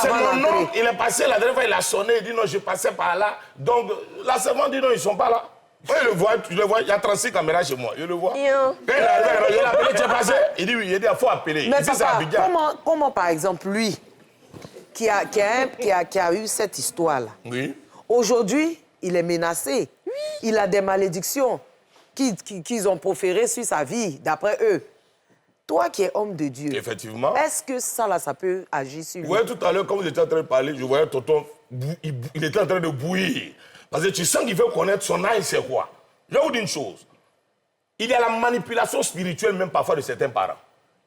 C'est mon oncle, il est passé la dernière fois, il a sonné, il dit non, je passais par là. Donc, la servante dit non, ils ne sont pas là. Moi, je le vois, il y a 36 caméras chez moi, je le vois. Yeah. Quand il est arrivé, il a appelé, tu es passé? Il dit oui, il dit, il faut appeler. Mais Ici, c'est papa, Abidjan. comment, par exemple, lui, qui a eu cette histoire-là, Oui. aujourd'hui, il est menacé. Oui. Il a des malédictions qu'ils ont proférées sur sa vie, d'après eux. Toi qui es homme de Dieu, Effectivement. est-ce que ça, là, ça peut agir sur lui? Vous voyez, tout à l'heure, quand vous étiez en train de parler, je voyais tonton, il était en train de bouillir. Parce que tu sens qu'il veut connaître son âge, c'est quoi. Je vais vous dire une chose. Il y a la manipulation spirituelle, même parfois, de certains parents.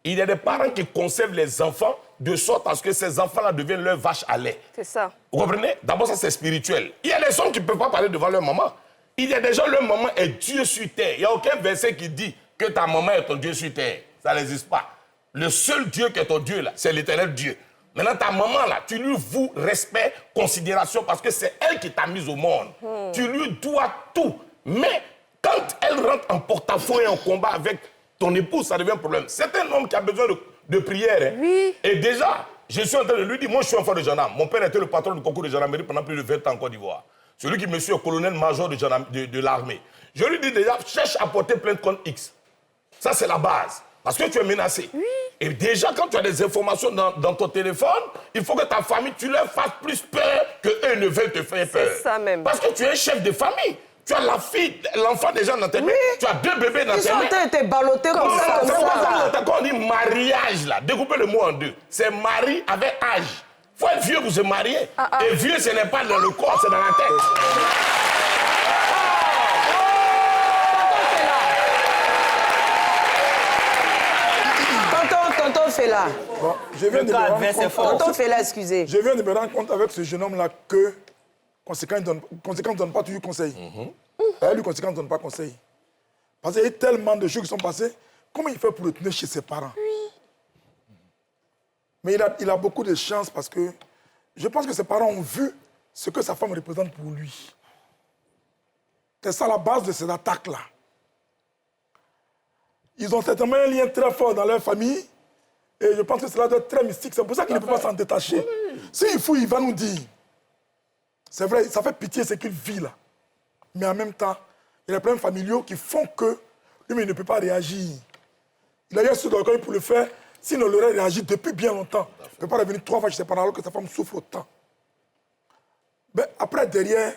Il y a des parents qui conservent les enfants de sorte à ce que ces enfants-là deviennent leur vache à lait. C'est ça. Vous comprenez? D'abord, ça, c'est spirituel. Il y a des hommes qui ne peuvent pas parler devant leur maman. Il y a des gens, leur maman est Dieu sur terre. Il n'y a aucun verset qui dit que ta maman est ton Dieu sur terre. Ça n'existe pas. Le seul Dieu qui est ton Dieu, là, c'est l'éternel Dieu. Maintenant, ta maman, là, tu lui voues respect, considération, parce que c'est elle qui t'a mise au monde. Tu lui dois tout. Mais quand elle rentre en porte-à-faux et en combat avec ton épouse, ça devient un problème. C'est un homme qui a besoin de prière. Hein. Oui. Et déjà, je suis en train de lui dire, moi, je suis enfant de gendarme. Mon père était le patron du concours de gendarmerie pendant plus de 20 ans en Côte d'Ivoire. Celui qui me suit au colonel-major de l'armée. Je lui dis déjà, cherche à porter plainte contre X. Ça, c'est la base. Parce que tu es menacé. Oui. Et déjà, quand tu as des informations dans ton téléphone, il faut que ta famille, tu leur fasses plus peur qu'eux ne veulent te faire peur. C'est ça même. Parce que tu es un chef de famille. Tu as la fille, l'enfant déjà dans tes mains. Tu as 2 bébés dans Ils tes sont mains. en train de te balloter comme ça. Quand on dit mariage, là, découpez le mot en deux. C'est mari avec âge. Il faut être vieux pour se marier. Et vieux, ce n'est pas dans le corps, c'est dans la tête. Fela. Bon, je viens de me rendre compte, Tonton Fela, excusez. je viens de me rendre compte avec ce jeune homme-là que Conséquent ne donne pas toujours conseil. Lui, Conséquent ne donne pas conseil. Parce qu'il y a eu tellement de choses qui sont passées. Comment il fait pour le tenir chez ses parents? Mais il a beaucoup de chance parce que je pense que ses parents ont vu ce que sa femme représente pour lui. C'est ça la base de ces attaques-là. Ils ont certainement un lien très fort dans leur famille et je pense que cela doit être très mystique. C'est pour ça qu'il ne peut pas s'en détacher. S'il faut, il va nous dire. C'est vrai, ça fait pitié ce qu'il vit là. Mais en même temps, il y a des problèmes familiaux qui font que lui, il ne peut pas réagir. Il a eu un sou d'orgueil pour le faire. Sinon, il aurait réagi depuis bien longtemps. Il ne peut pas revenir 3 fois chez ses parents alors que sa femme souffre autant. Mais après, derrière,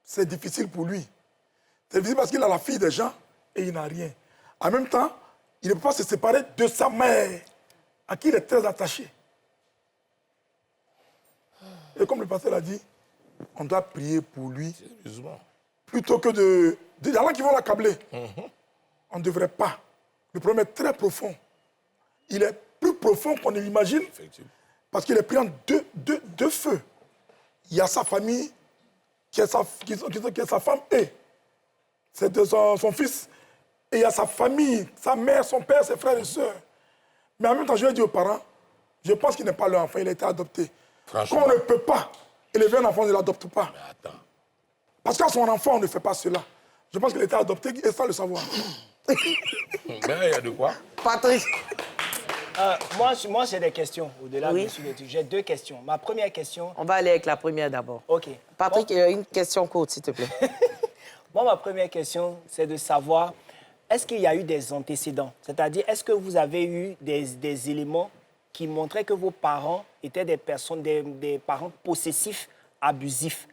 c'est difficile pour lui. C'est difficile parce qu'il a la fille des gens et il n'a rien. En même temps, il ne peut pas se séparer de sa mère, à qui il est très attaché. Et comme le pasteur l'a dit, on doit prier pour lui. Plutôt que de... Il y en a qui vont l'accabler. On ne devrait pas. Le problème est très profond. Il est plus profond qu'on ne l'imagine. Parce qu'il est pris en deux feux. Il y a sa famille, qui est sa femme et c'est son fils. Et il y a sa famille, sa mère, son père, ses frères et sœurs. Mais en même temps, je vais dire aux parents, je pense qu'il n'est pas leur enfant, il a été adopté. Qu'on ne peut pas élever un enfant, on ne l'adopte pas. Mais attends. Parce qu'à son enfant, on ne fait pas cela. Je pense qu'il a été adopté et sans le savoir. Mais il y a de quoi? Patrick. Moi j'ai des questions, au-delà Oui. bien sûr de tout. J'ai 2 questions. Ma première question... On va aller avec la première d'abord. OK. Patrick, une question courte, s'il te plaît. Moi, ma première question, c'est de savoir, est-ce qu'il y a eu des antécédents? C'est-à-dire, est-ce que vous avez eu des éléments qui montraient que vos parents étaient des personnes, des parents possessifs, abusifs,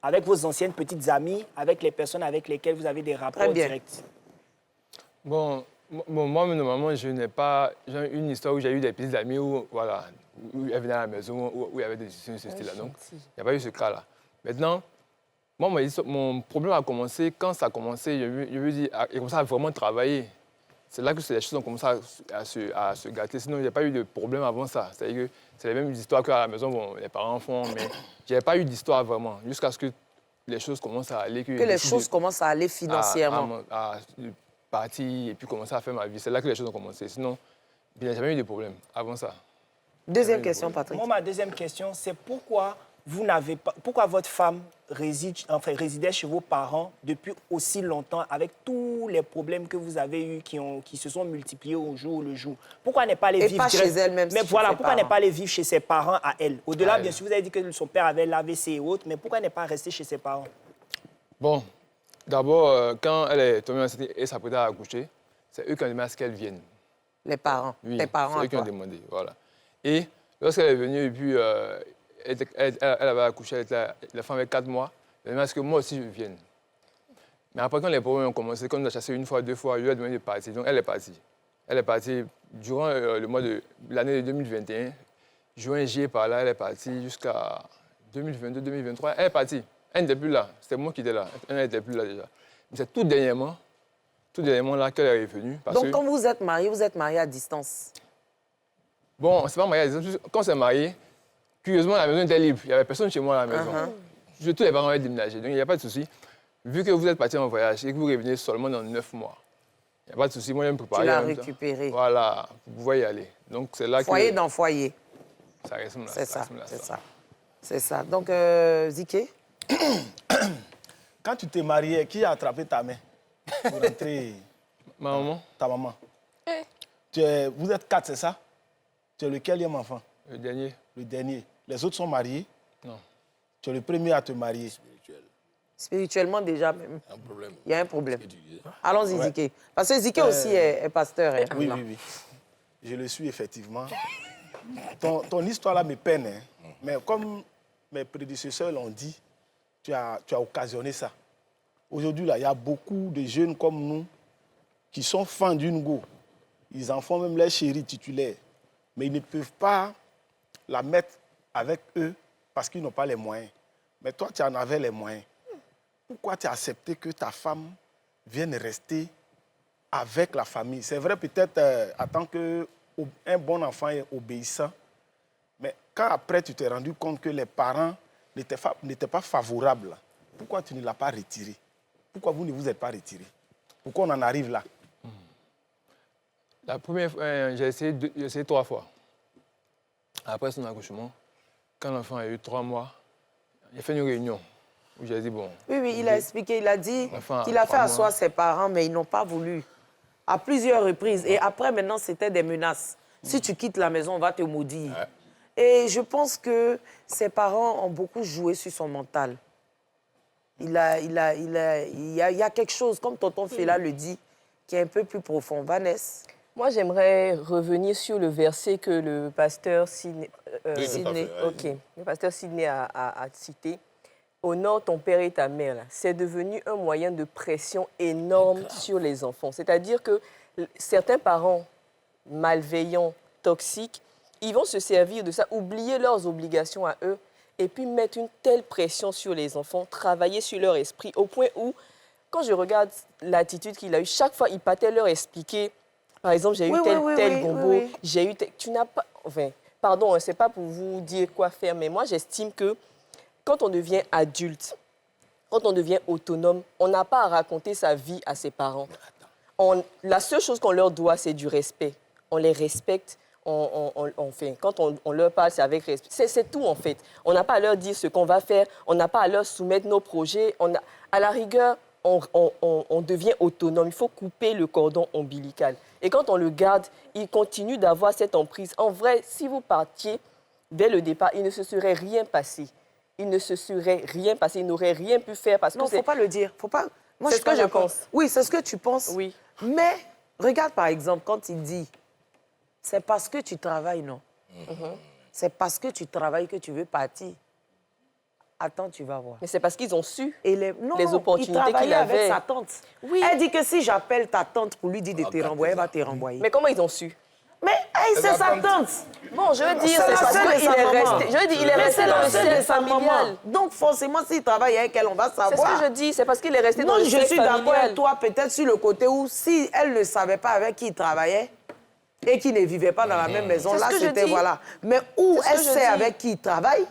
avec vos anciennes petites amies, avec les personnes avec lesquelles vous avez des rapports Très bien. directs? Bon, moi, normalement, je n'ai pas j'ai une histoire où j'ai eu des petites amies où, voilà, où elles venaient à la maison, où il y avait des discussions de ce style-là. Donc, il n'y a pas eu ce cas-là. Maintenant, moi, mon problème a commencé quand ça a commencé, je veux dire, il a commencé à vraiment travailler. C'est là que les choses ont commencé à se gâter. Sinon, il n'y a pas eu de problème avant ça. C'est-à-dire que c'est les mêmes histoires qu'à la maison, bon, les parents font, mais je n'avais pas eu d'histoire vraiment, jusqu'à ce que les choses commencent à aller. Que les choses commencent à aller financièrement. À partir et puis commencer à faire ma vie. C'est là que les choses ont commencé. Sinon, il n'y a jamais eu de problème avant ça. Deuxième question, Patrick. Moi, ma deuxième question, c'est pourquoi pourquoi votre femme résidait chez vos parents depuis aussi longtemps avec tous les problèmes que vous avez eus qui se sont multipliés au jour le jour? Pourquoi n'est pas allée vivre pas chez elle même, Mais chez voilà, ses pourquoi n'est parents. pas allée vivre chez ses parents à elle? Au-delà, bien sûr, vous avez dit que son père avait l'AVC et autres, mais pourquoi n'est pas restée chez ses parents? Bon, d'abord, quand elle est tombée enceinte et s'apprêtait à accoucher, c'est eux qui ont demandé à ce qu'elle vienne. Les parents. Oui, Tes parents c'est à eux qui ont toi. demandé, voilà. Et lorsqu'elle est venue, et puis elle avait accouché, la femme avait 4 mois, elle m'a dit que moi aussi je vienne. Mais après, quand les problèmes ont commencé, quand on a chassé 1 fois, 2 fois, je lui ai demandé de partir. Donc elle est partie. Elle est partie durant le mois de l'année 2021. Juin, juillet, par là, elle est partie jusqu'à 2022, 2023. Elle est partie. Elle n'était plus là. C'était moi qui étais là. Elle n'était plus là déjà. Mais c'est tout dernièrement là qu'elle est revenue. Donc, quand vous êtes mariés à distance. Bon, c'est pas marié à distance. Quand on s'est marié, curieusement, la maison était libre. Il n'y avait personne chez moi à la maison. Tous les parents avaient déménagé. Donc, il n'y a pas de souci. Vu que vous êtes parti en voyage et que vous revenez seulement dans 9 mois, il n'y a pas de souci. Moi, je vais me préparer. Tu l'as en même temps. récupéré. Voilà, vous pouvez y aller. Donc, c'est là Foyer que... dans foyer. Ça ressemble à C'est ça. ça, c'est ça. C'est ça. Donc, Ziké, Quand tu t'es marié, qui a attrapé ta main pour rentrer? Ma maman, Ta maman. Vous êtes 4, c'est ça? Tu es le quatrième enfant? le dernier, Le dernier. Les autres sont mariés? non. Tu es le premier à te marier? spirituellement déjà même, Un problème. il y a un problème. Qu'est-ce que tu disais? Allons-y, Ziké. Parce que Ziké aussi est pasteur. Hein. Oui, oui, oui. Je le suis effectivement. Ton histoire là me peine, hein. Mais comme mes prédécesseurs l'ont dit, tu as occasionné ça. Aujourd'hui, là, il y a beaucoup de jeunes comme nous qui sont fans d'une go. Ils en font même leur chérie titulaire. Mais ils ne peuvent pas la mettre avec eux parce qu'ils n'ont pas les moyens. Mais toi, tu en avais les moyens. Pourquoi tu as accepté que ta femme vienne rester avec la famille. C'est vrai peut-être en tant qu'un bon enfant est obéissant, mais quand après tu t'es rendu compte que les parents n'étaient pas favorables, pourquoi tu ne l'as pas retiré? Pourquoi vous ne vous êtes pas retiré? Pourquoi on en arrive là? La première fois, j'ai essayé 3 fois. Après son accouchement, quand l'enfant a eu 3 mois, j'ai fait une réunion où j'ai dit, bon... Oui, il a expliqué, il a dit L'enfant a qu'il a fait 3 asseoir mois. ses parents, mais ils n'ont pas voulu. À plusieurs reprises. Et après, maintenant, c'était des menaces. Si tu quittes la maison, on va te maudire. Ouais. Et je pense que ses parents ont beaucoup joué sur son mental. Il y a quelque chose, comme tonton Fela le dit, qui est un peu plus profond. Vanessa? Moi, j'aimerais revenir sur le verset que le pasteur Sidney, Oui, tout à fait, allez-y. le pasteur Sidney a cité. Honore ton père et ta mère. Là. C'est devenu un moyen de pression énorme sur les enfants. C'est-à-dire que certains parents malveillants, toxiques, ils vont se servir de ça, oublier leurs obligations à eux et puis mettre une telle pression sur les enfants, travailler sur leur esprit au point où, quand je regarde l'attitude qu'il a eue, chaque fois, il partait leur expliquer. Par exemple, j'ai eu tel gombo, j'ai eu tu n'as pas... Enfin, pardon, ce n'est pas pour vous dire quoi faire, mais moi, j'estime que quand on devient adulte, quand on devient autonome, on n'a pas à raconter sa vie à ses parents. La seule chose qu'on leur doit, c'est du respect. On les respecte. Quand on leur parle, c'est avec respect. C'est tout, en fait. On n'a pas à leur dire ce qu'on va faire. On n'a pas à leur soumettre nos projets. À la rigueur, on devient autonome. Il faut couper le cordon ombilical. Et quand on le garde, il continue d'avoir cette emprise. En vrai, si vous partiez dès le départ, il ne se serait rien passé. Il ne se serait rien passé. Il n'aurait rien pu faire parce Non, que il ne faut pas le dire. Faut pas... Moi, C'est suis ce que pas je d'accord. pense. Oui, c'est ce que tu penses. Oui. Mais regarde, par exemple, quand il dit, c'est parce que tu travailles, non? C'est parce que tu travailles que tu veux partir. Attends, tu vas voir. Mais c'est parce qu'ils ont su Et les il opportunités qu'il travaillait avec avait. sa tante. Oui. Elle dit que si j'appelle ta tante pour lui dire de te renvoyer, elle va te renvoyer. Mais comment ils ont su? Mais hey, c'est sa tante. Bon, je veux dire, C'est c'est la parce sœur de qu'il sa est maman. resté. Je veux dire, il est Mais resté c'est dans la le sœur de cercle sa maman. familial. Donc forcément, s'il travaille avec elle, on va C'est ce savoir. que je dis, c'est parce qu'il est resté dans Non, le je cercle suis d'accord familial. avec toi, peut-être sur le côté où si elle ne savait pas avec qui il travaillait et qu'il ne vivait pas dans la même maison, C'est ce là, que je c'était dis. voilà. Mais où C'est ce que elle je sait dis. avec qui il travaille,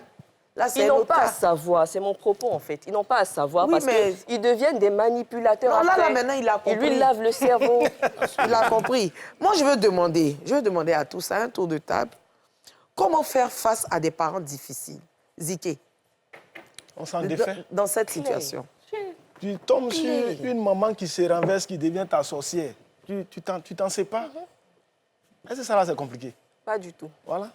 là, c'est Ils un n'ont autre pas à cas. savoir, c'est mon propos en fait. Ils n'ont pas à savoir Oui, parce mais- qu'ils deviennent des manipulateurs Non, là, après. maintenant, il a Ils lui compris. lavent le cerveau. Il a compris. Moi, je veux demander à tous, à un tour de table, comment faire face à des parents difficiles? Ziké, On s'en défait. dans cette situation. Tu tombes sur une maman qui se renverse, qui devient ta sorcière. Tu t'en sais pas. Est-ce que ça là, c'est compliqué? Pas du tout. Voilà.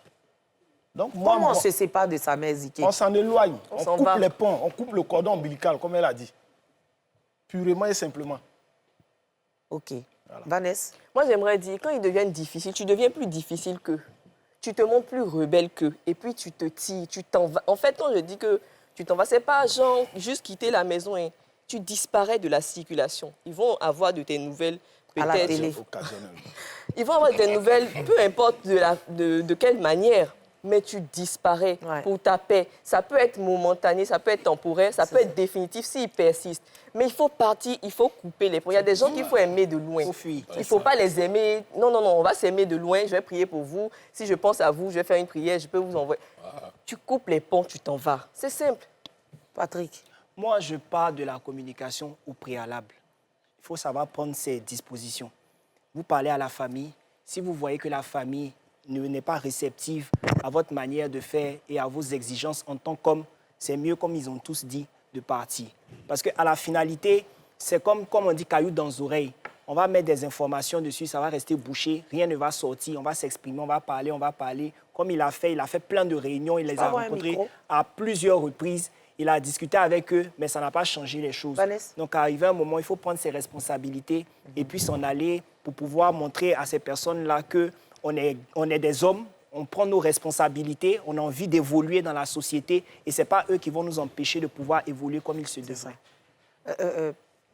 Donc, moi, Comment on se sépare de sa mère, Ziké? on s'en éloigne. On On s'en coupe va. les ponts, on coupe le cordon ombilical, comme elle a dit. Purement et simplement. OK. Vanessa? Moi, j'aimerais dire, quand ils deviennent difficiles, tu deviens plus difficile qu'eux. Tu te montres plus rebelle qu'eux. Et puis, tu te tires, tu t'en vas. En fait, quand je dis que tu t'en vas, c'est pas genre juste quitter la maison et tu disparais de la circulation. Ils vont avoir de tes nouvelles, À la peut-être. télé. Occasionnel. Ils vont avoir de tes nouvelles, peu importe de quelle manière, mais tu disparais Ouais. pour ta paix. Ça peut être momentané, ça peut être temporaire, ça peut être définitif s'ils persistent. Mais il faut partir, il faut couper les ponts. Il y a des gens qu'il faut aimer de loin. Il faut fuir. Il ne faut pas les aimer. Non, non, non, on va s'aimer de loin. Je vais prier pour vous. Si je pense à vous, je vais faire une prière, je peux vous envoyer. Tu coupes les ponts, tu t'en vas. C'est simple. Patrick? Moi, je parle de la communication au préalable. Il faut savoir prendre ses dispositions. Vous parlez à la famille. Si vous voyez que la famille n'est pas réceptive à votre manière de faire et à vos exigences en tant qu'homme, c'est mieux, comme ils ont tous dit, de partir. Parce qu'à la finalité, c'est comme on dit, caillou dans les oreilles. On va mettre des informations dessus, ça va rester bouché, rien ne va sortir, on va s'exprimer, on va parler. Comme il a fait plein de réunions, il les a avoir un rencontrés micro? à plusieurs reprises. Il a discuté avec eux, mais ça n'a pas changé les choses. Vanessa? Donc, arrivé un moment, il faut prendre ses responsabilités et puis s'en aller pour pouvoir montrer à ces personnes-là qu'on est des hommes, on prend nos responsabilités, on a envie d'évoluer dans la société et ce n'est pas eux qui vont nous empêcher de pouvoir évoluer comme il se devrait.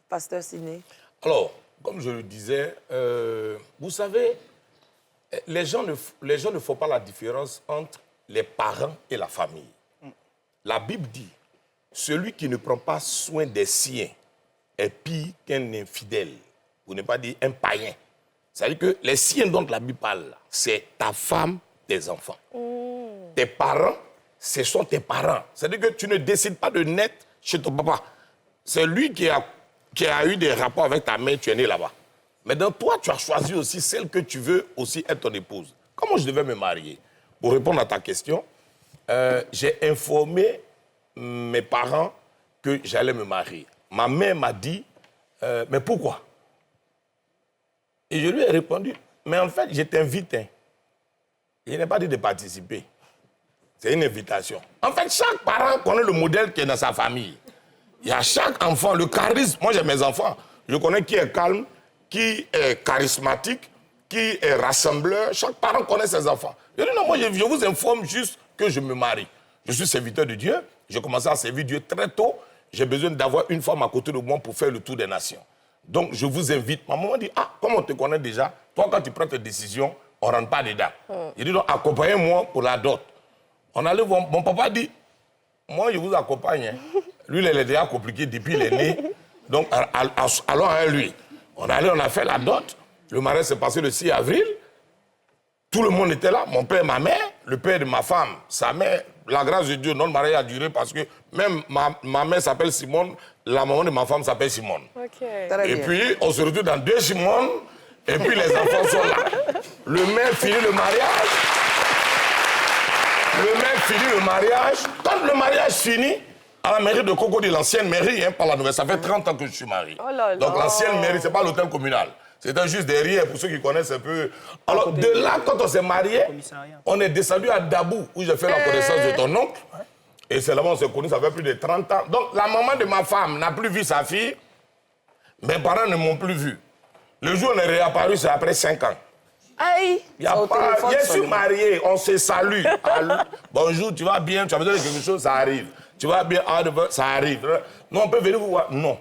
Pasteur Sidney? Alors, comme je le disais, vous savez, les gens ne font pas la différence entre les parents et la famille. La Bible dit, celui qui ne prend pas soin des siens est pire qu'un infidèle. pour ne pas dire un païen. C'est-à-dire que les siens dont la Bible parle, c'est ta femme, tes enfants. Tes parents, ce sont tes parents. C'est-à-dire que tu ne décides pas de naître chez ton papa. C'est lui qui a eu des rapports avec ta mère, tu es né là-bas. Mais dans toi, tu as choisi aussi celle que tu veux aussi être ton épouse. Comment je devais me marier? Pour répondre à ta question, j'ai informé mes parents que j'allais me marier. Ma mère m'a dit, mais pourquoi? Et je lui ai répondu, mais en fait, je t'invite. Hein. Je n'ai pas dit de participer. C'est une invitation. En fait, chaque parent connaît le modèle qui est dans sa famille. Il y a chaque enfant, le charisme. Moi, j'ai mes enfants. Je connais qui est calme, qui est charismatique, qui est rassembleur. Chaque parent connaît ses enfants. Je dis non, moi, je vous informe juste que je me marie. Je suis serviteur de Dieu. J'ai commencé à servir Dieu très tôt. J'ai besoin d'avoir une femme à côté de moi pour faire le tour des nations. Donc, je vous invite. Ma maman dit, ah, comme on te connaît déjà, toi, quand tu prends tes décisions, on ne rentre pas dedans. Il dit, donc, accompagnez-moi pour la dot. On allait voir. Mon papa dit, moi, je vous accompagne. Hein. Lui, il est déjà compliqué depuis il est né. Donc, allons à lui. On a fait la dot. Le mariage s'est passé le 6 avril. Tout le monde était là. Mon père, ma mère, le père de ma femme, sa mère. La grâce de Dieu, notre mariage a duré parce que même ma mère s'appelle Simone, la maman de ma femme s'appelle Simone. Très Et bien. puis, on se retrouve dans 2 Simone, et puis les enfants sont là. Le maire finit le mariage. Le maire finit le mariage. Quand le mariage finit, à la mairie de Cocody, l'ancienne mairie, hein, par la nouvelle, ça fait 30 ans que je suis marié. Oh là là. Donc l'ancienne mairie, c'est pas l'hôtel communal. C'était juste derrière, pour ceux qui connaissent un peu. Alors, de là, quand on s'est marié, on est descendu à Dabou, où j'ai fait la connaissance de ton oncle. Et c'est là-bas on s'est connus, ça fait plus de 30 ans. Donc, la maman de ma femme n'a plus vu sa fille. Mes parents ne m'ont plus vu. Le jour où on est réapparu, c'est après 5 ans. Aïe! Il y a Au pas, téléphone je suis seulement. marié, on se salue. Allô, bonjour, tu vas bien, tu as besoin de quelque chose, ça arrive. Tu vas bien, ça arrive. Non, on peut venir vous voir. Non.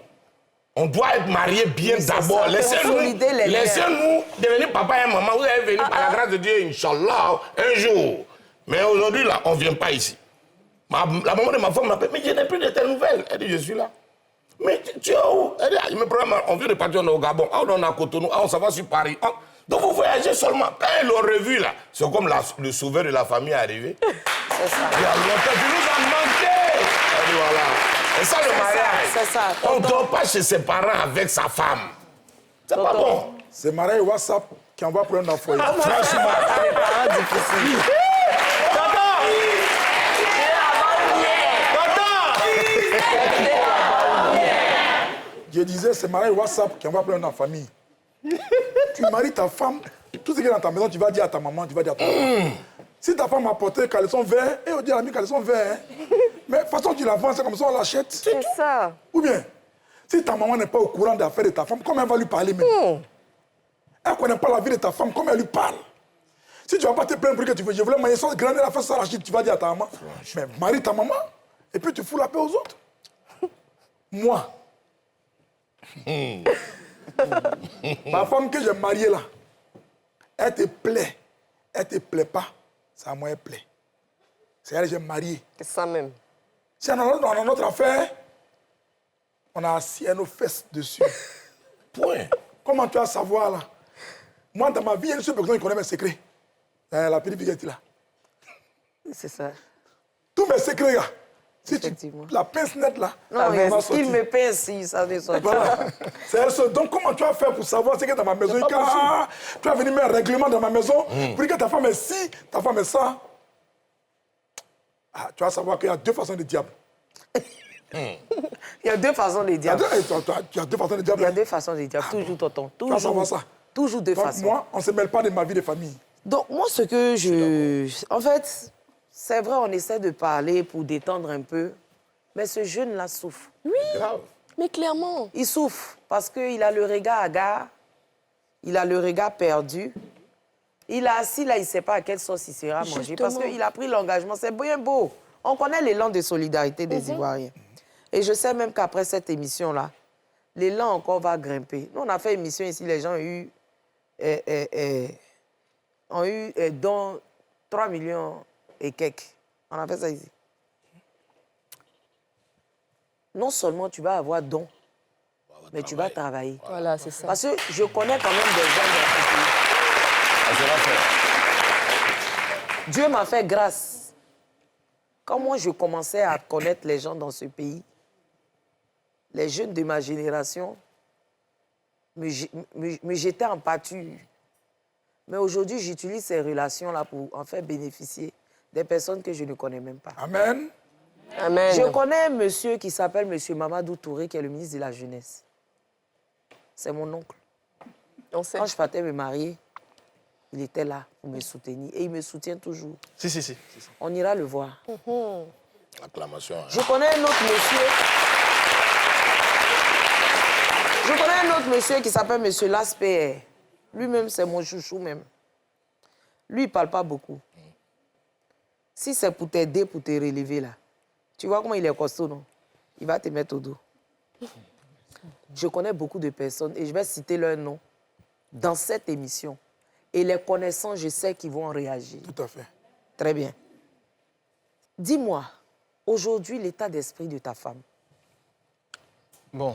On doit être marié bien Oui, c'est d'abord. ça, consolider les liens. Laissez-nous devenir papa et maman. Vous allez venir par la grâce de Dieu, Inch'Allah, un jour. Mais aujourd'hui, là, on ne vient pas ici. La maman de ma femme m'appelle, mais je n'ai plus de tes nouvelles. Elle dit, je suis là. Mais tu es où? Elle dit, il me prend, on vient de partir au Gabon. Ah, on est à Cotonou. Ah, on s'en va sur Paris. Ah, donc vous voyagez seulement. Quand ils l'ont revu, là, c'est comme le sauveur de la famille est arrivé. C'est ça. Il y a longtemps, tu nous as manqué. Elle dit, voilà. C'est ça le mariage. C'est ça. On ne dort pas chez ses parents avec sa femme. C'est pas bon. C'est mariage WhatsApp qui envoie pour un enfant. Franchement. Les parents difficiles. Je disais, c'est mariage WhatsApp qui envoie pour un en famille. Tu maries ta femme, tout ce qui est dans ta maison, tu vas dire à ta maman, tu vas dire à ton papa. Si ta femme a porté caleçon vert, et on dit à l'ami caleçon vert. Hein. Mais de toute façon, tu la vends, c'est comme ça, on l'achète. C'est ça. Ou bien, si ta maman n'est pas au courant des affaires de ta femme, comment elle va lui parler même? Elle ne connaît pas la vie de ta femme, comment elle lui parle? Si tu ne vas pas te plaindre pour que tu veux, je voulais manger ça, grandir la face sur la chute, tu vas dire à ta maman, mais marie ta maman, et puis tu fous la paix aux autres. Moi, ma femme que j'ai mariée là, elle te plaît, elle te plaît pas, c'est à moi elle plaît. C'est elle que j'ai mariée. C'est ça même. Si on a notre affaire, on a assis nos fesses dessus. Point. Comment tu vas savoir là? Moi, dans ma vie, il y a une seule personne qui connaît mes secrets. La petite fille qui est là. C'est ça. Tous mes secrets, là. Si tu, Effectivement. la pince nette là, Non, elle va mais sortir. il me pince si ça ne sort pas. Voilà. C'est elle seule. Donc, comment tu vas faire pour savoir ce qu'il y a dans ma maison? Tu vas venir mettre un règlement dans ma maison pour dire que ta femme est ci, ta femme est ça. Ah, tu vas savoir qu'il y a 2 façons de diable. Il y a 2 façons de Il y a diable. 2 façons de diable. Il y a 2 façons de diable. Toujours, tonton. Tu vas savoir ça. Toujours 2 Donc, façons. moi, on ne se mêle pas de ma vie de famille. Donc, moi, ce que je... En fait, c'est vrai, on essaie de parler pour détendre un peu, mais ce jeune-là souffre. Grave. Mais clairement. Il souffre parce qu'il a le regard hagard, il a le regard perdu. Il est assis là, il ne sait pas à quelle sauce il sera mangé parce Justement. qu'il a pris l'engagement. C'est bien beau. On connaît l'élan de solidarité des Ivoiriens. Et je sais même qu'après cette émission-là, l'élan encore va grimper. Nous, on a fait une émission ici, les gens ont eu dont 3 millions et quelques. On a fait ça ici. Non seulement tu vas avoir don, Mais tu vas travailler. Voilà, c'est ça. Parce que je connais quand même des gens dans ce pays. Ça sera fait. Dieu m'a fait grâce. Quand moi, je commençais à connaître les gens dans ce pays, les jeunes de ma génération me jetaient en pâture. Mais aujourd'hui, j'utilise ces relations-là pour en faire bénéficier des personnes que je ne connais même pas. Amen. Amen. Je connais un monsieur qui s'appelle monsieur Mamadou Touré, qui est le ministre de la Jeunesse. C'est mon oncle. On sait. Quand je partais me marier, il était là pour me soutenir. Et il me soutient toujours. Si. On ira le voir. Acclamation. Hein. Je connais un autre monsieur. Je connais un autre monsieur qui s'appelle monsieur Laspé. Lui-même, c'est mon chouchou même. Lui, il ne parle pas beaucoup. Si c'est pour t'aider, pour te relever là, tu vois comment il est costaud, non? Il va te mettre au dos. Je connais beaucoup de personnes et je vais citer leur nom dans cette émission. Et les connaissants, je sais qu'ils vont réagir. Tout à fait. Très bien. Dis-moi, aujourd'hui, l'état d'esprit de ta femme. Bon,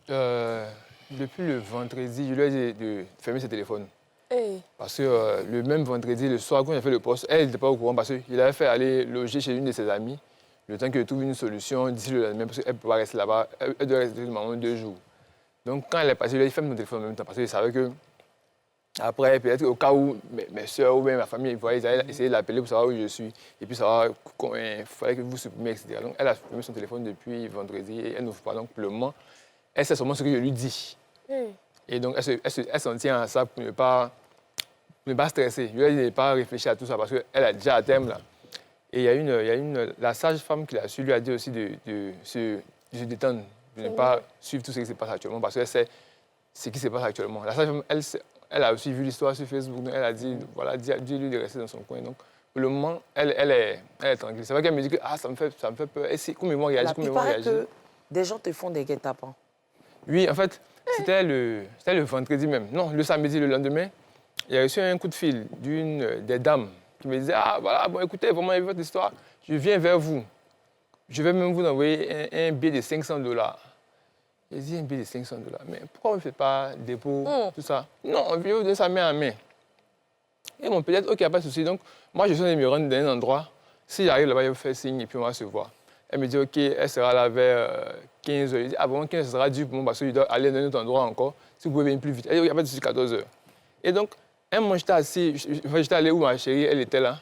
depuis le vendredi, je lui ai dit de fermer ses téléphones. Hey. Parce que le même vendredi, le soir, quand j'ai fait le poste, elle n'était pas au courant parce qu'il avait fait aller loger chez une de ses amies, le temps qu'elle trouve une solution d'ici le lendemain, parce qu'elle ne peut pas rester là-bas, elle doit rester normalement 2 jours. Donc quand elle est passée, je lui ai dit ferme ton téléphone en même temps, parce qu'il savait que après, peut-être au cas où mes soeurs ou même ma famille, ils allaient essayer de l'appeler pour savoir où je suis, et puis savoir il fallait que vous supprimiez, etc. Donc elle a supprimé son téléphone depuis vendredi et elle n'ouvre pas. Donc pour le moment, elle sait seulement ce que je lui dis. Et donc elle s'en tient à ça pour ne pas stresser. Je lui ai dit de ne pas réfléchir à tout ça parce qu'elle a déjà à terme là. Et la sage-femme qui l'a su lui a dit aussi de se détendre, de ne pas suivre tout ce qui se passe actuellement parce qu'elle sait ce qui se passe actuellement. La sage-femme, elle a aussi vu l'histoire sur Facebook, donc elle a dit, voilà, dis-lui de rester dans son coin. Donc pour le moment, elle est tranquille. C'est vrai qu'elle me dit que ça me fait peur. Et comment ils vont réagir, Il paraît que des gens te font des guet-apens. Oui, en fait, c'était le vendredi même. Non, le samedi, le lendemain, il y a reçu un coup de fil des dames qui me disait « Ah, voilà, bon, écoutez, vraiment, il y a votre histoire. Je viens vers vous. Je vais même vous envoyer un billet de $500. » J'ai dit « Un billet de $500 ?» Mais pourquoi on ne fait pas dépôt, tout ça? Non, on veut vous donner ça main à main. Et bon, peut-être, OK, pas de souci. Donc, moi, je suis allé me rendre dans un endroit. Si j'arrive là-bas, je vais faire signe et puis on va se voir. Elle me dit, OK, elle sera là vers 15h. Je dis, ah bon, 15h, ça sera dur pour moi parce que je dois aller dans un autre endroit encore. Si vous pouvez venir plus vite. Elle dit, il n'y a pas de souci, 14h. Et donc, un moment, j'étais assis, j'étais allé où ma chérie, elle était là.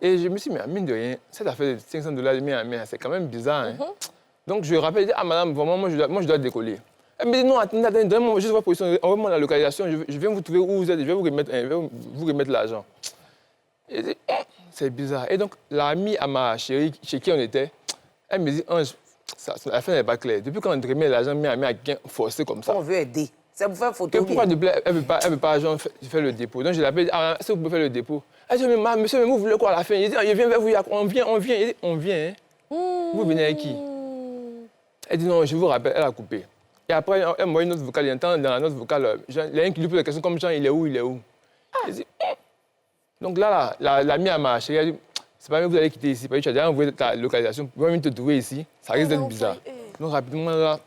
Et je me suis dit, mais mine de rien, cette affaire de $500 de main à main, c'est quand même bizarre. Hein? Donc, je rappelle, je dis, ah madame, vraiment, moi, je dois décoller. Elle me dit, non, attendez, donnez-moi juste votre position, envoyez-moi la localisation, je viens vous trouver où vous êtes, je vais vous remettre l'argent. Et je dis, c'est bizarre. Et donc, l'amie à ma chérie, chez qui on était, elle me dit, Ange, la fin n'est pas claire. Depuis quand on remet l'argent main à main à quelqu'un forcé comme ça. On veut aider. C'est pour faire photo. Pourquoi elle ne veut pas faire le dépôt? Donc, je l'appelle, ah, est-ce que vous pouvez faire le dépôt? Elle dit, mais monsieur, mais vous voulez quoi à la fin? Il dit, je viens vers vous, on vient. Il dit, on vient, hein? Vous venez avec qui? Elle dit, non, je vous rappelle, elle a coupé. Et après, elle m'a une autre vocale, il entend dans la note vocale, il y a un qui lui pose la question comme Jean, il est où? Elle dit, donc là, l'amie à ma chérie, elle dit, c'est pas mieux que vous allez quitter ici, parce que tu as déjà envoyé ta localisation, vous venir te trouver ici, ça risque d'être bizarre. Donc rapidement, là,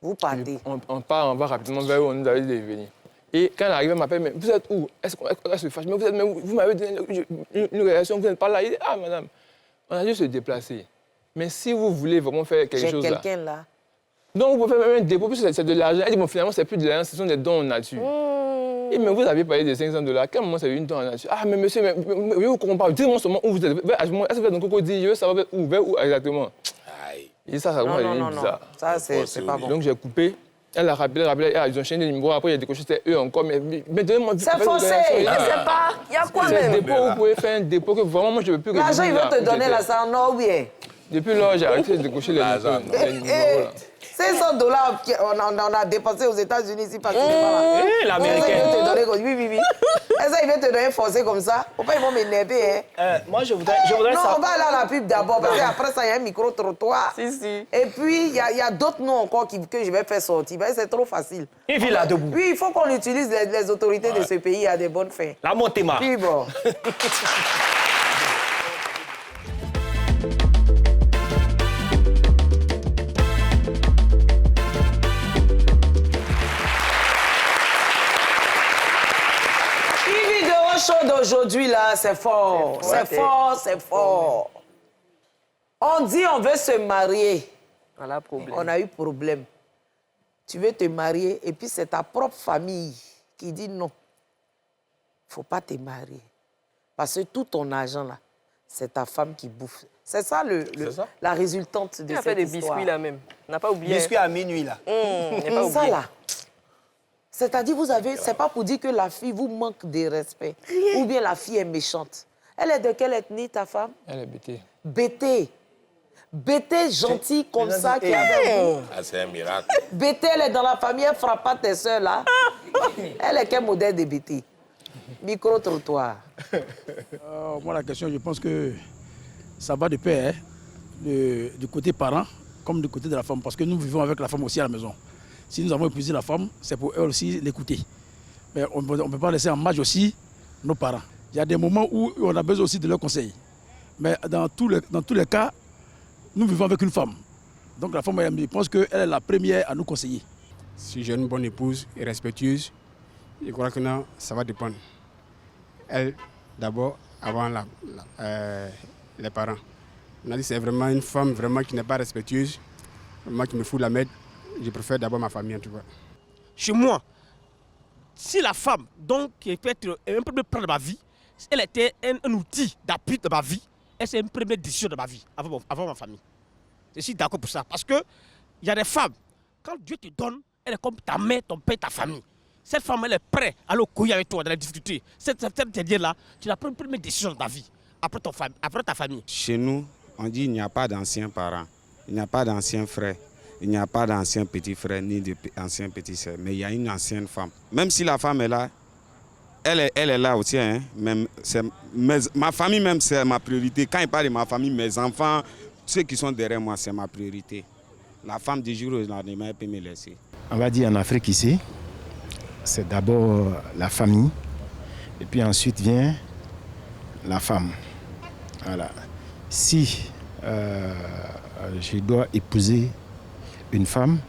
vous partez. On part, on va rapidement vers où on nous avait dit de venir. Et quand elle arrive, elle m'appelle, mais vous êtes où? Est-ce qu'on se fâche? Mais vous m'avez donné une relation, vous n'êtes pas là. Il dit, ah madame, on a dû se déplacer. Mais si vous voulez vraiment faire quelque chose là... J'ai quelqu'un là. Donc vous pouvez faire même un dépôt, puisque c'est de l'argent. Elle dit, bon finalement, c'est plus de l'argent, ce sont des dons en nature. Et mais vous avez parlé de $500. À quel moment ça a eu une don en nature? Ah mais monsieur, mais je vous comprends pas. Dites-moi seulement où vous êtes. Est-ce que vous êtes dans Cocody? Je veux savoir où exactement. Et ça va devenir bizarre. Ça, c'est pas bon. Donc j'ai coupé. Elle a rappelé, ils ont changé de numéro. Après, il y a décoché, c'était eux encore. Mais donnez-moi... C'est forcé. Je ne sais pas. Il y a quoi même? C'est un dépôt, vous pouvez faire un dépôt que vraiment, moi, je ne veux plus... L'argent, ils vont te donner là, ça en or, oui. Depuis lors, j'ai arrêté de décocher les numéros. $500, on a dépensé aux États-Unis ici parce que l'Américain. Oui. Et ça, ils vont te donner forcé comme ça. Pourquoi ils vont m'énerver, hein? Moi, je voudrais non, savoir... on va aller à la pub d'abord, parce qu'après ça, il y a un micro-trottoir. Si. Et puis, il y a d'autres noms encore que je vais faire sortir. C'est trop facile. Une ville là debout. Oui, il faut qu'on utilise les autorités de ce pays à des bonnes fins. La Montema. Puis bon. Vidéo show d'aujourd'hui, là, c'est fort. C'est fort, c'est fort. On dit on veut se marier. Voilà, problème. On a eu problème. Tu veux te marier et puis c'est ta propre famille qui dit non. Il ne faut pas te marier. Parce que tout ton argent, là, c'est ta femme qui bouffe. C'est ça, la résultante de Tu as cette fait des histoire. biscuits là même. On n'a pas oublié. Biscuit à minuit, là. On n'a pas Ça, oublié. là. C'est-à-dire, vous avez... C'est pas pour dire que la fille vous manque de respect. Ou bien la fille est méchante. Elle est de quelle ethnie, ta femme? Elle est bêtée. Bété. Bété gentille comme ça qui est avec vous. Ah, c'est un miracle. Bété, elle est dans la famille, elle frappe pas tes soeurs, là. Elle est quel modèle de Bété? Micro-trottoir. Moi, la question, je pense que ça va de pair, hein, du côté parent comme du côté de la femme, parce que nous vivons avec la femme aussi à la maison. Si nous avons épousé la femme, c'est pour elle aussi l'écouter. Mais on ne peut pas laisser en marge aussi nos parents. Il y a des moments où on a besoin aussi de leurs conseils. Mais dans tous les cas, nous vivons avec une femme. Donc la femme, je pense qu'elle est la première à nous conseiller. Si j'ai une bonne épouse et respectueuse, je crois que non, ça va dépendre. Elle, d'abord, avant les parents. On a dit que c'est vraiment une femme vraiment qui n'est pas respectueuse, vraiment qui me fout la merde. Je préfère d'abord ma famille, en tout cas. Chez moi, si la femme, donc, qui peut être un premier plan de ma vie, elle était un outil d'appui de ma vie, et c'est une première décision de ma vie, avant ma famille. Je suis d'accord pour ça. Parce qu'il y a des femmes, quand Dieu te donne, elle est comme ta mère, ton père, ta famille. Cette femme, elle est prête à aller au couille avec toi dans la difficulté. C'est-à-dire-là, tu as pris une première décision de ta vie, après ta famille. Chez nous, on dit qu'il n'y a pas d'anciens parents, il n'y a pas d'anciens frères, il n'y a pas d'anciens petits frères ni d'anciens petits sœurs, mais il y a une ancienne femme. Même si la femme est là, elle est là aussi. Hein, même, ma famille même, c'est ma priorité. Quand il parle de ma famille, mes enfants, ceux qui sont derrière moi, c'est ma priorité. La femme du jour au lendemain, elle peut me laisser. On va dire en Afrique ici, c'est d'abord la famille, et puis ensuite vient la femme. Voilà. Si je dois épouser une femme,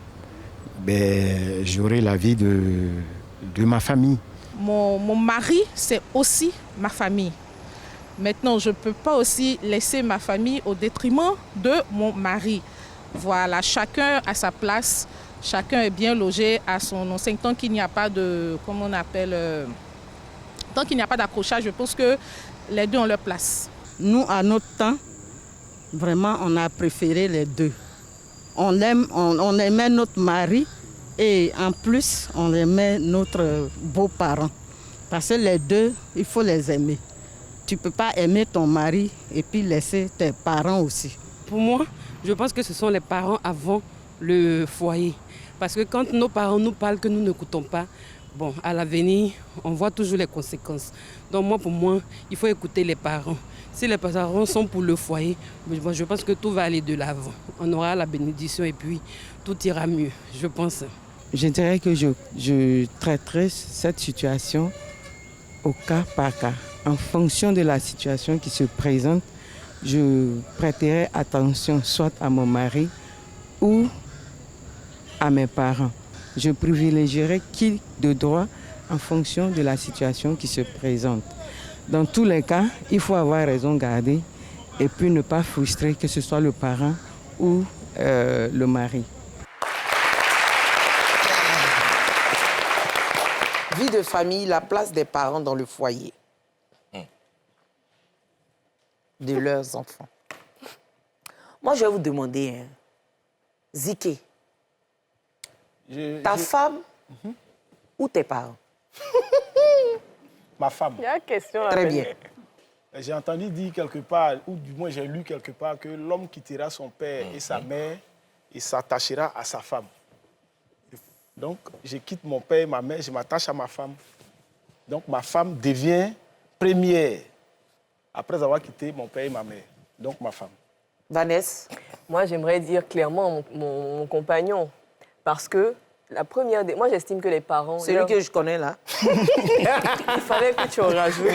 ben, j'aurai l'avis de ma famille. Mon mari, c'est aussi ma famille. Maintenant, je ne peux pas aussi laisser ma famille au détriment de mon mari. Voilà, chacun a sa place, chacun est bien logé à son nom. Tant qu'il n'y a pas de, comment on appelle, tant qu'il n'y a pas d'accrochage, je pense que les deux ont leur place. Nous, à notre temps, vraiment, on a préféré les deux. On aimait notre mari et en plus, on aimait notre beau-parent. Parce que les deux, il faut les aimer. Tu ne peux pas aimer ton mari et puis laisser tes parents aussi. Pour moi, je pense que ce sont les parents avant le foyer. Parce que quand nos parents nous parlent que nous n'écoutons pas, bon, à l'avenir, on voit toujours les conséquences. Donc pour moi, il faut écouter les parents. Si les parents sont pour le foyer, je pense que tout va aller de l'avant. On aura la bénédiction et puis tout ira mieux, je pense. Je dirais que je traiterai cette situation au cas par cas. En fonction de la situation qui se présente, je prêterai attention soit à mon mari ou à mes parents. Je privilégierai qui de droit en fonction de la situation qui se présente. Dans tous les cas, il faut avoir raison gardée et puis ne pas frustrer que ce soit le parent ou le mari. Vie de famille, la place des parents dans le foyer. De leurs enfants. Moi, je vais vous demander, hein, Ziké, ta femme ou tes parents? Ma femme. Il y a une question à Très bien. J'ai entendu dire quelque part, ou du moins j'ai lu quelque part, que l'homme quittera son père et sa mère et s'attachera à sa femme. Donc, je quitte mon père et ma mère, je m'attache à ma femme. Donc, ma femme devient première après avoir quitté mon père et ma mère. Donc, ma femme. Vanessa? Moi, j'aimerais dire clairement mon compagnon. Parce que la première... Moi, j'estime que les parents... C'est lui que je connais, là. Il fallait que tu en rajoutes.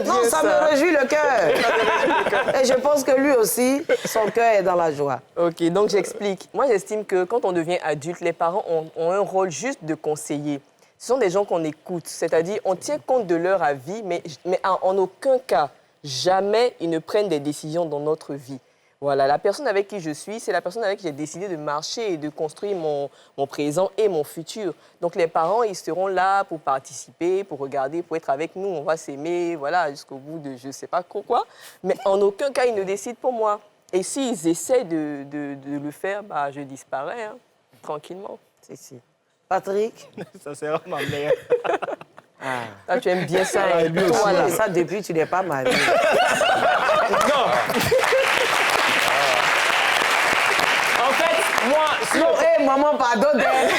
Non, ça me réjouit le cœur. Et je pense que lui aussi, son cœur est dans la joie. OK, donc j'explique. Moi, j'estime que quand on devient adulte, les parents ont un rôle juste de conseiller. ce sont des gens qu'on écoute. C'est-à-dire, on tient compte de leur avis, mais en aucun cas, jamais ils ne prennent des décisions dans notre vie. Voilà, la personne avec qui je suis, c'est la personne avec qui j'ai décidé de marcher et de construire mon présent et mon futur. Donc les parents, ils seront là pour participer, pour regarder, pour être avec nous. On va s'aimer, voilà, jusqu'au bout de je ne sais pas quoi. Mais en aucun cas, ils ne décident pour moi. Et s'ils essaient de le faire, bah, je disparais, hein, tranquillement. Si. Patrick? Ça sera ma mère. Ah, tu aimes bien ça, hein, lui aussi. Toi, là, ça, depuis, tu n'es pas marié. Non. En fait, moi... Non, hé, maman, pardon d'elle.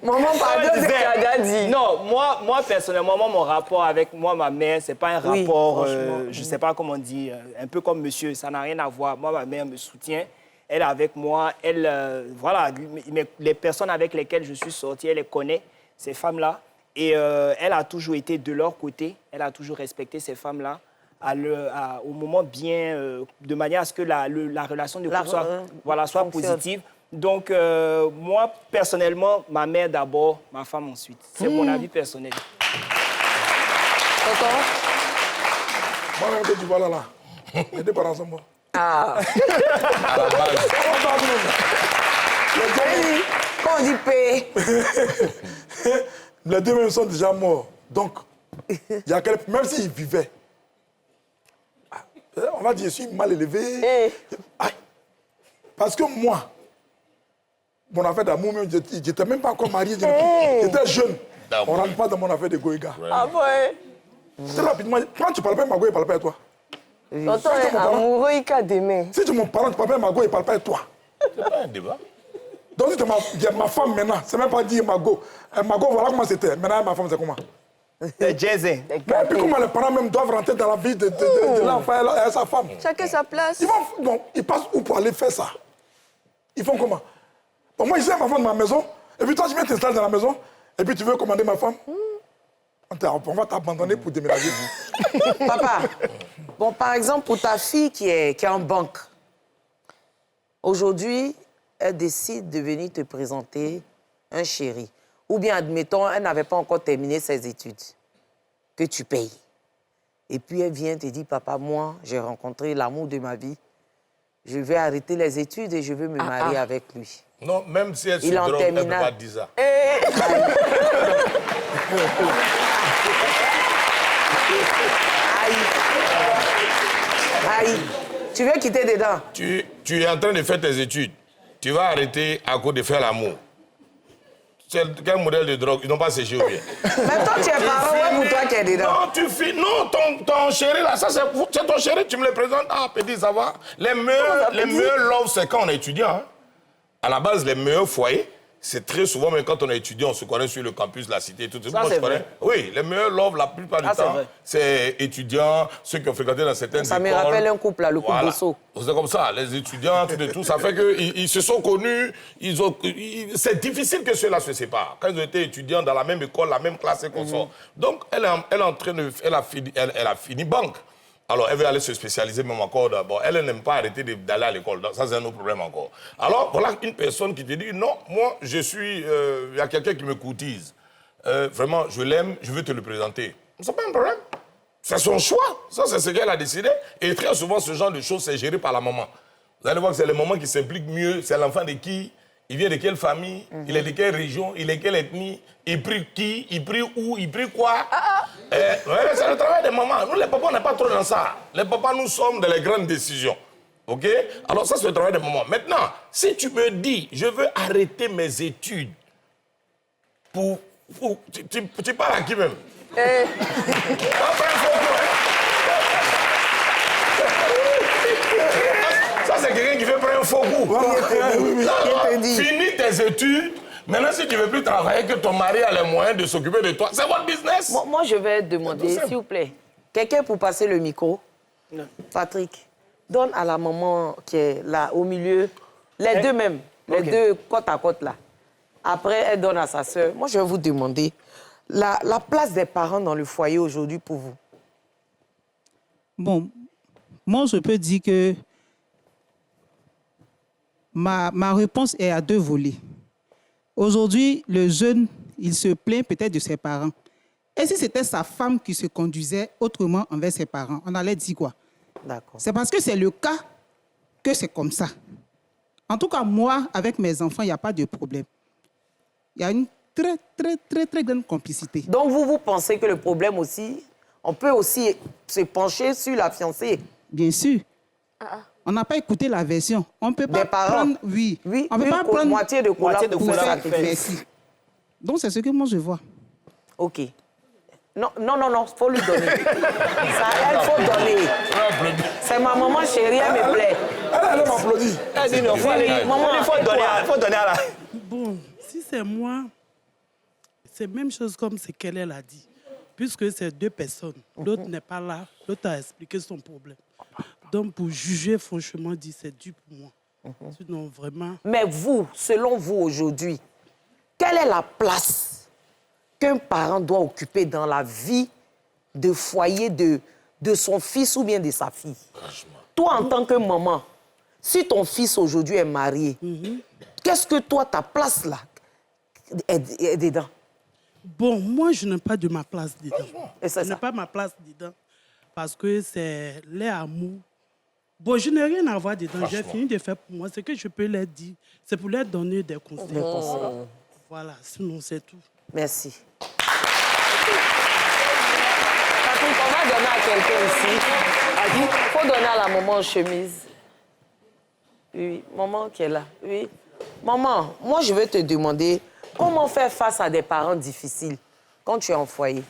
Maman, pardon d'elle. Non, moi, personnellement, mon rapport avec ma mère, c'est pas un rapport, je sais pas comment dire, un peu comme monsieur, ça n'a rien à voir. Moi, ma mère me soutient, elle est avec moi, voilà, les personnes avec lesquelles je suis sorti, elle les connaît, ces femmes-là. Et elle a toujours été de leur côté, elle a toujours respecté ces femmes-là au moment bien, de manière à ce que la relation de couple soit positive. Donc, moi, personnellement, ma mère d'abord, ma femme ensuite. C'est mon avis personnel. Moi-même que tu vois là. Les deux parents sont morts. Ah. Quand on dit paix. Les deux même sont déjà morts. Donc, même s'ils vivaient, on va dire, je suis mal élevé. Parce que moi, mon affaire d'amour, j'étais même pas encore marié, j'étais jeune. On ne rentre pas dans mon affaire de Goïga. Ah ouais? Très rapidement, quand tu ne parles pas à Mago, il ne parle pas à toi. Tonton est amoureux, il a des mains. Si tu mon parent, tu ne parles pas à Mago, il ne parle pas à toi. C'est pas un débat. Donc, si ma femme maintenant, c'est même pas dire Mago. Mago, voilà comment c'était. Maintenant, ma femme, c'est comment? C'est jazzy. Mais puis comment les parents même doivent rentrer dans la vie de l'enfant et sa femme? Chacun sa place. Ils passent où pour aller faire ça? Ils font comment? Bon, moi, ici, ma femme dans ma maison, et puis toi, tu viens t'installer dans la maison, et puis tu veux commander ma femme? On va t'abandonner pour déménager. Papa, bon, par exemple, pour ta fille qui est en banque, aujourd'hui, elle décide de venir te présenter un chéri. Ou bien, admettons, elle n'avait pas encore terminé ses études, que tu payes. Et puis, elle vient te dire, papa, moi, j'ai rencontré l'amour de ma vie. Je vais arrêter les études et je veux me marier avec lui. Non, même si elle se drogue, elle ne peut pas dire ça. Aïe. Tu veux quitter dedans? Tu es en train de faire tes études. Tu vas arrêter à cause de faire l'amour. Quel modèle de drogue? Ils n'ont pas séché ou bien? Mais toi, tu es parent, ou pour toi qui es dedans? Non, ton chéri, là, ça c'est ton chéri, tu me le présentes. Ah, petit, ça va. Les meilleurs love, c'est quand on est étudiant. Hein. À la base, les meilleurs foyers, c'est très souvent, même quand on est étudiant, on se connaît sur le campus, la cité, tout ça. Ça, c'est vrai. Oui, les meilleurs love, la plupart du temps, c'est étudiants, ceux qui ont fréquenté dans certaines écoles. Ça me rappelle un couple, là, le couple d'Osso. C'est comme ça, les étudiants, tout. Ça fait qu'ils se sont connus, c'est difficile que ceux-là se séparent. Quand ils ont été étudiants dans la même école, la même classe et qu'on sort. Donc, elle a fini banque. Alors, elle veut aller se spécialiser même encore. Bon, elle n'aime pas arrêter d'aller à l'école. Ça, c'est un autre problème encore. Alors, voilà une personne qui te dit, non, moi, je suis... Il y a quelqu'un qui me courtise. Vraiment, je l'aime, je veux te le présenter. C'est pas un problème. C'est son choix. Ça, c'est ce qu'elle a décidé. Et très souvent, ce genre de choses, c'est géré par la maman. Vous allez voir que c'est le maman qui s'implique mieux. C'est l'enfant de qui? Il vient de quelle famille? Il est de quelle région? Il est de quelle ethnie? Il prie qui? Il prie où? Il prie quoi? C'est le travail des mamans. Nous, les papas, on n'est pas trop dans ça. Les papas, nous sommes dans les grandes décisions. OK? Alors ça, c'est le travail des mamans. Maintenant, si tu me dis, je veux arrêter mes études tu parles à qui même? Ça, c'est quelqu'un qui fait prendre un faux goût. Finis tes études. Maintenant, si tu ne veux plus travailler, que ton mari a les moyens de s'occuper de toi, c'est votre business. Moi, je vais demander, s'il vous plaît, quelqu'un pour passer le micro? Non. Patrick, donne à la maman qui est là, au milieu, les deux même, les deux côte à côte là. Après, elle donne à sa sœur. Moi, je vais vous demander la place des parents dans le foyer aujourd'hui pour vous. Bon, moi, je peux dire que ma réponse est à deux volets. Aujourd'hui, le jeune il se plaint peut-être de ses parents. Et si c'était sa femme qui se conduisait autrement envers ses parents, on allait dire quoi? D'accord. C'est parce que c'est le cas que c'est comme ça. En tout cas, moi, avec mes enfants, il n'y a pas de problème. Il y a une très grande complicité. Donc, vous pensez que le problème aussi, on peut aussi se pencher sur la fiancée? Bien sûr. On n'a pas écouté la version. On ne peut pas prendre... Oui. Oui, on peut pas prendre moitié de cola pour faire merci. Donc, c'est ce que moi, je vois. OK. Non, il faut lui donner. Ça, elle, faut donner. C'est ma maman chérie, elle me plaît. Elle m'applaudit. Elle dit non, il faut donner à la... Bon, si c'est moi, c'est la même chose comme ce qu'elle a dit. Puisque c'est deux personnes. L'autre n'est pas là, l'autre a expliqué son problème. Donc, pour juger, franchement, dit c'est dur pour moi. Sinon, vraiment... Mais vous, selon vous aujourd'hui, quelle est la place qu'un parent doit occuper dans la vie de foyer de son fils ou bien de sa fille? Toi, en tant que maman, si ton fils aujourd'hui est marié, qu'est-ce que toi, ta place là, est dedans? Bon, moi, je n'ai pas de ma place dedans. Je n'ai pas ma place dedans parce que c'est l'amour. Bon, je n'ai rien à voir dedans. J'ai fini de faire pour moi. Ce que je peux leur dire, c'est pour leur donner des conseils. Voilà, sinon c'est tout. Merci. Patrick, on va donner à quelqu'un ici. Il faut donner à la maman en chemise. Oui, maman qui est là. Oui. Maman, moi je vais te demander comment faire face à des parents difficiles quand tu es en foyer.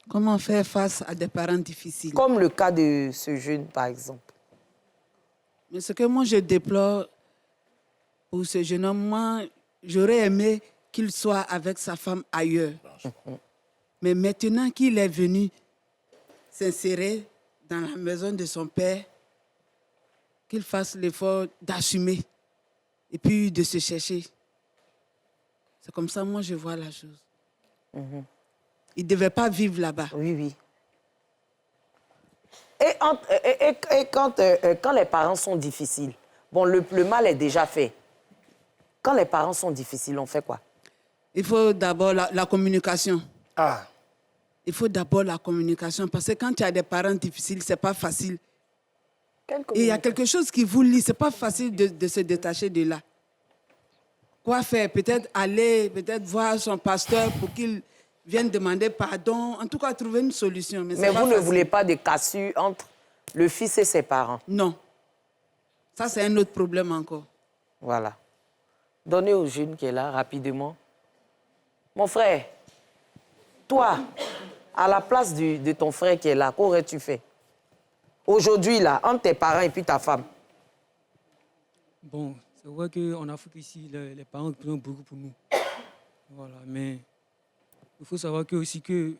Comment faire face à des parents difficiles? Comme le cas de ce jeune, par exemple. Mais ce que moi je déplore pour ce jeune homme, moi, j'aurais aimé qu'il soit avec sa femme ailleurs. Mais maintenant qu'il est venu s'insérer dans la maison de son père, qu'il fasse l'effort d'assumer et puis de se chercher. C'est comme ça, moi, je vois la chose. Il ne devait pas vivre là-bas. Oui. Et quand les parents sont difficiles, bon, le mal est déjà fait. Quand les parents sont difficiles, on fait quoi? Il faut d'abord la communication. Il faut d'abord la communication, parce que quand tu as des parents difficiles, ce n'est pas facile. Et il y a quelque chose qui vous lie, ce n'est pas facile de se détacher de là. Quoi faire? Peut-être aller, peut-être voir son pasteur pour qu'il vienne demander pardon. En tout cas, trouver une solution. Mais vous ne voulez pas de cassure entre le fils et ses parents? Non. Ça, c'est un autre problème encore. Voilà. Donnez au jeune qui est là, rapidement. Mon frère, toi, à la place de ton frère qui est là, qu'aurais-tu fait? Aujourd'hui, là, entre tes parents et puis ta femme. Bon, c'est vrai qu'en Afrique, ici, les parents prennent beaucoup pour nous. Voilà, mais il faut savoir que, aussi que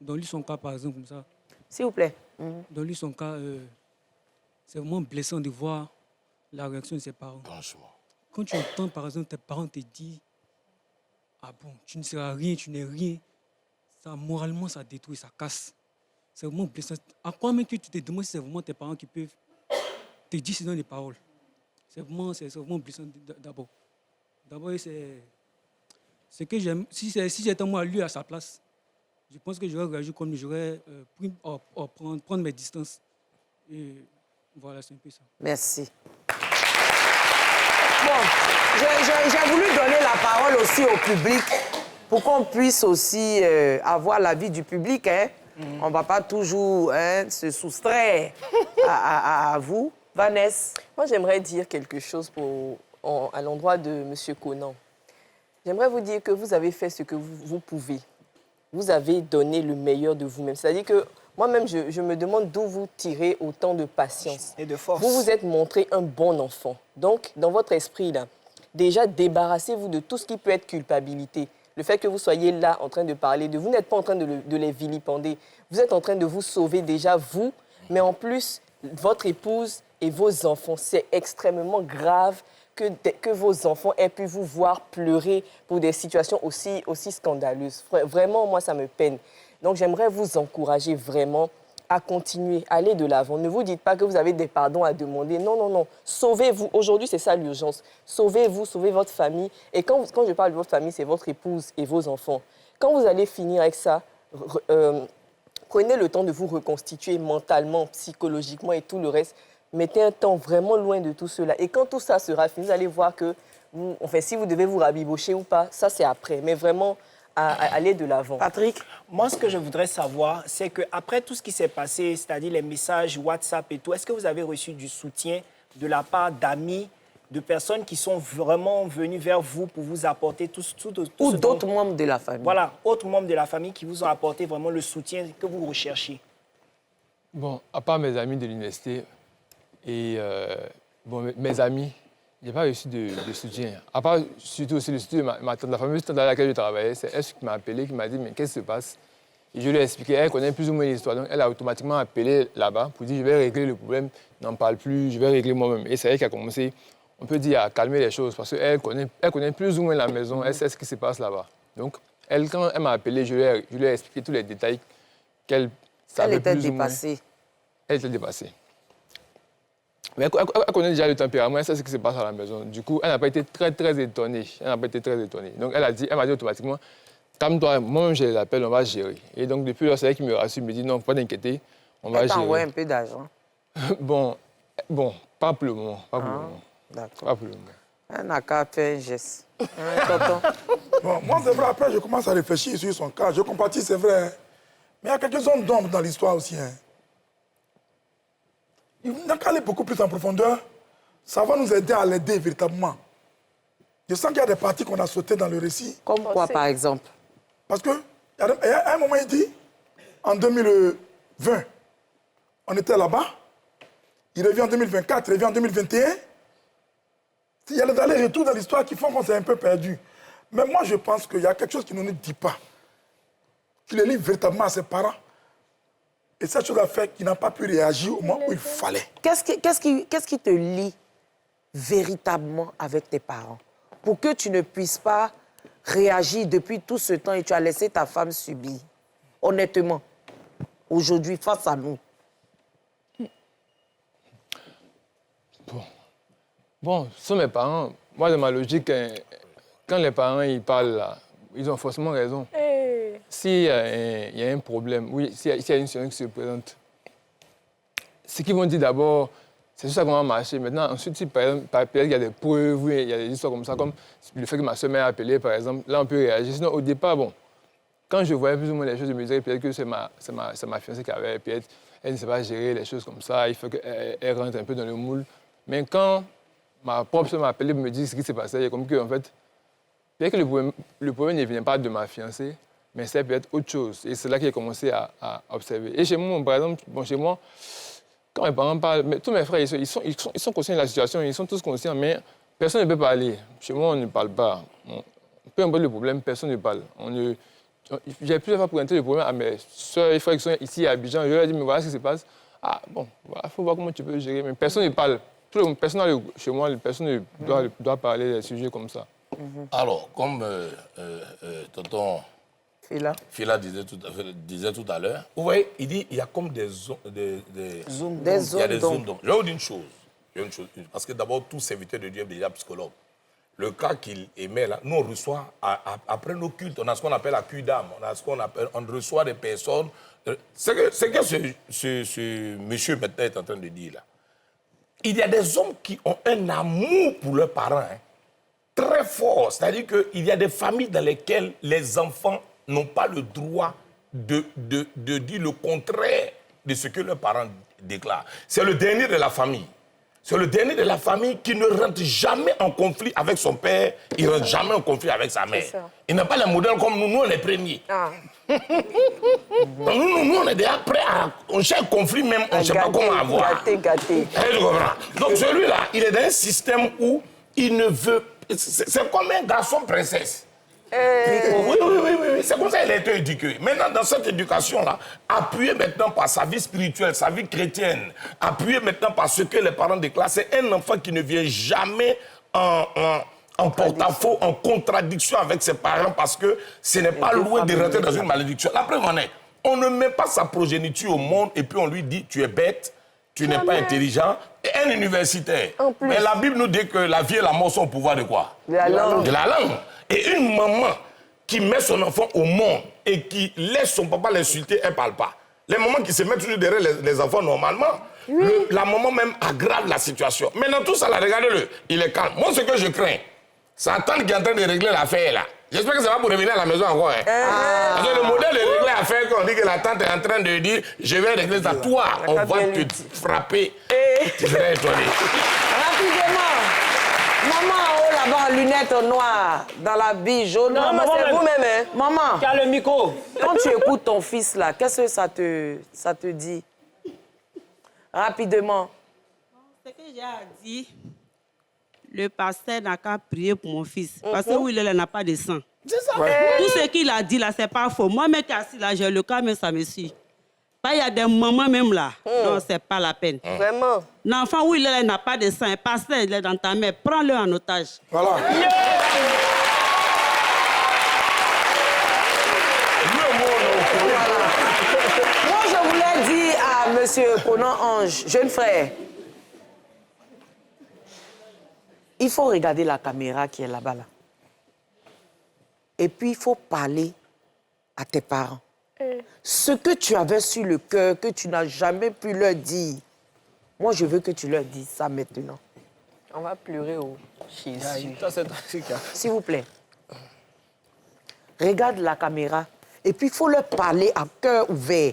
dans lui, son cas, par exemple, comme ça... S'il vous plaît. Dans lui, son cas, c'est vraiment blessant de voir la réaction de ses parents. Franchement. Quand tu entends, par exemple, tes parents te disent « Ah bon, tu ne seras rien, tu n'es rien », ça, moralement, ça détruit, ça casse. C'est vraiment blessant. À quoi même que tu te demandes si c'est vraiment tes parents qui peuvent te dire ce dans les paroles. C'est vraiment blessant d'abord. D'abord, c'est ce que j'aime. Si j'étais moi, lui, à sa place, je pense que j'aurais réagi comme j'aurais prendre mes distances. Et voilà, c'est un peu ça. Merci. Bon, j'ai voulu donner la parole aussi au public pour qu'on puisse aussi avoir l'avis du public. Hein. On ne va pas toujours se soustraire à vous. Vanessa? Moi, j'aimerais dire quelque chose à l'endroit de M. Conan. J'aimerais vous dire que vous avez fait ce que vous pouvez. Vous avez donné le meilleur de vous-même. C'est-à-dire que moi-même, je me demande d'où vous tirez autant de patience. Et de force. Vous vous êtes montré un bon enfant. Donc, dans votre esprit, là, déjà, débarrassez-vous de tout ce qui peut être culpabilité. Le fait que vous soyez là en train de parler de vous, n'êtes pas en train de les vilipender. Vous êtes en train de vous sauver déjà, vous, mais en plus, votre épouse et vos enfants. C'est extrêmement grave que vos enfants aient pu vous voir pleurer pour des situations aussi scandaleuses. Vraiment, moi, ça me peine. Donc, j'aimerais vous encourager vraiment à continuer, aller de l'avant. Ne vous dites pas que vous avez des pardons à demander. Non, non, non. Sauvez-vous. Aujourd'hui, c'est ça l'urgence. Sauvez-vous, sauvez votre famille. Et quand je parle de votre famille, c'est votre épouse et vos enfants. Quand vous allez finir avec ça, prenez le temps de vous reconstituer mentalement, psychologiquement et tout le reste. Mettez un temps vraiment loin de tout cela. Et quand tout ça sera fini, vous allez voir que, si vous devez vous rabibocher ou pas, ça c'est après. Mais vraiment, à aller de l'avant. Patrick? Moi, ce que je voudrais savoir, c'est qu'après tout ce qui s'est passé, c'est-à-dire les messages WhatsApp et tout, est-ce que vous avez reçu du soutien de la part d'amis, de personnes qui sont vraiment venues vers vous pour vous apporter tout ou d'autres membres de la famille? Voilà, autres membres de la famille qui vous ont apporté vraiment le soutien que vous recherchiez. Bon, à part mes amis de l'université et mes amis, je n'ai pas reçu de soutien. À part surtout aussi le soutien de ma tante, la fameuse tante à laquelle je travaillais, c'est elle qui m'a appelé, qui m'a dit « mais qu'est-ce qui se passe ?» Et je lui ai expliqué, elle connaît plus ou moins l'histoire, donc elle a automatiquement appelé là-bas pour dire « je vais régler le problème, n'en parle plus, je vais régler moi-même ». Et c'est elle qui a commencé, on peut dire, à calmer les choses, parce qu'elle connaît plus ou moins la maison, elle sait ce qui se passe là-bas. Donc, quand elle m'a appelé, je lui ai expliqué tous les détails qu'elle savait plus ou moins. Elle était dépassée. Mais elle connaît déjà le tempérament, elle sait ce qui se passe à la maison. Du coup, elle n'a pas été très étonnée. Donc, elle m'a dit automatiquement, calme-toi, moi-même, je l'appelle, on va gérer. Et donc, depuis là, c'est elle qui me rassure, me dit, non, pas t'inquiéter, on va gérer. Elle t'envoie un peu d'argent. Bon, pas pour le moment. D'accord. Pas pour le moment. Elle n'a qu'à faire un geste. Bon, moi, c'est vrai, après, je commence à réfléchir sur son cas. Je compatis, c'est vrai. Hein. Mais il y a quelques zones d'ombre dans l'histoire aussi. Hein. Il n'a qu'à aller beaucoup plus en profondeur. Ça va nous aider à l'aider véritablement. Je sens qu'il y a des parties qu'on a sautées dans le récit. Comme quoi, par exemple? Parce qu'à un moment, il dit, en 2020, on était là-bas. Il revient en 2024, il revient en 2021. Il y a des allers-retours dans l'histoire qui font qu'on s'est un peu perdu. Mais moi, je pense qu'il y a quelque chose qui ne nous dit pas. Qu'il est lié véritablement à ses parents. Et cette chose a fait qu'il n'a pas pu réagir au moment où il fallait. Qu'est-ce qui te lie véritablement avec tes parents pour que tu ne puisses pas réagir depuis tout ce temps et tu as laissé ta femme subir? Honnêtement, aujourd'hui, face à nous. Bon, ce sont mes parents. Moi, dans ma logique, quand les parents ils parlent, là, ils ont forcément raison. S'il y a un problème, oui, s'il y a une situation qui se présente, ce qu'ils vont dire d'abord, c'est juste ça qu'on va marcher. Maintenant, ensuite, si par exemple, il y a des preuves, oui, il y a des histoires comme ça, comme le fait que ma soeur m'a appelé, par exemple, là, on peut réagir. Sinon, au départ, bon, quand je voyais plus ou moins les choses, je me disais peut-être que c'est ma fiancée qui avait, peut-être elle ne sait pas gérer les choses comme ça, il faut qu'elle rentre un peu dans le moule. Mais quand ma propre soeur m'a appelé pour me dire ce qui s'est passé, il y a comme que, en fait, peut-être que le problème ne venait pas de ma fiancée, mais c'est peut-être autre chose. Et c'est là que j'ai commencé à observer. Et chez moi, par exemple, chez moi, quand mes parents parlent, mais tous mes frères, ils sont conscients de la situation, ils sont tous conscients, mais personne ne peut parler. Chez moi, on ne parle pas. Peu importe le problème, personne ne parle. J'ai plusieurs fois présenté le problème à mes soeurs et frères qui sont ici à Abidjan. Je leur ai dit, mais voilà ce qui se passe. Ah, bon, il faut voir comment tu peux gérer. Mais personne ne parle. Chez moi, personne ne doit parler des sujets comme ça. Alors, comme tonton Fila disait tout à l'heure, vous voyez, il dit il y a comme des zones d'ombre. Je vais vous dire une chose. Parce que d'abord, tout serviteur de Dieu est déjà psychologue. Le cas qu'il émet là, nous on reçoit, après nos cultes, on a ce qu'on appelle la culte d'âme, on reçoit des personnes. C'est que ce monsieur maintenant est en train de dire là. Il y a des hommes qui ont un amour pour leurs parents, hein, très fort. C'est-à-dire qu'il y a des familles dans lesquelles les enfants n'ont pas le droit de dire le contraire de ce que leurs parents déclarent. C'est le dernier de la famille. C'est le dernier de la famille qui ne rentre jamais en conflit avec son père, il ne rentre jamais en conflit avec sa mère. Il n'a pas les modèles comme nous, nous on est les premiers. Donc, nous on est déjà prêts à... On cherche conflit même, on ne sait pas comment avoir. Gâté. Donc celui-là, il est dans un système où il ne veut... C'est comme un garçon princesse. Oui. C'est comme ça qu'il a été éduqué. Maintenant, dans cette éducation-là, appuyé maintenant par sa vie spirituelle, sa vie chrétienne, appuyé maintenant par ce que les parents déclarent, c'est un enfant qui ne vient jamais en porte-à-faux, en contradiction avec ses parents, parce que ce n'est pas loin de rentrer dans une malédiction. La preuve en est, On ne met pas sa progéniture au monde et puis on lui dit tu es bête, tu n'es pas intelligent. Et un universitaire. Mais la Bible nous dit que la vie et la mort sont au pouvoir de quoi? De la langue. De la langue. Et une maman qui met son enfant au monde et qui laisse son papa l'insulter, elle ne parle pas. Les mamans qui se mettent toujours derrière les enfants normalement, la maman même aggrave la situation. Maintenant, tout ça, là, regardez-le, il est calme. Moi, ce que je crains, c'est la tante qui est en train de régler l'affaire là. J'espère que ça va pour revenir à la maison encore. Hein. Parce que le modèle de régler l'affaire, quand on dit que la tante est en train de dire je vais régler ça, toi, on va te frapper. Tu serais étonné. Rapidement. Maman en haut là-bas en lunettes noires, dans la bille jaune. Non, maman, c'est vous-même, hein? Maman. Tu as le micro. Quand tu écoutes ton fils là, qu'est-ce que ça te dit? Rapidement. Ce que j'ai à dire, le pasteur n'a qu'à prier pour mon fils. Parce que où il est, il n'a pas de sang. C'est ça. Tout ce qu'il a dit là, c'est pas faux. Moi-même qui suis assis là, j'ai le cas, mais ça me suit. Il y a des mamans même là. Non, c'est pas la peine. Vraiment. L'enfant où il est, il n'a pas de sang. Un pasteur, il est dans ta main. Prends-le en otage. Voilà. Moi, je voulais dire à monsieur Conan Ange, jeune frère, il faut regarder la caméra qui est là-bas. Là. Et puis, il faut parler à tes parents. Ce que tu avais sur le cœur, que tu n'as jamais pu leur dire, moi, je veux que tu leur dises ça maintenant. On va pleurer au Jésus. S'il vous plaît. Regarde la caméra. Et puis, il faut leur parler à cœur ouvert.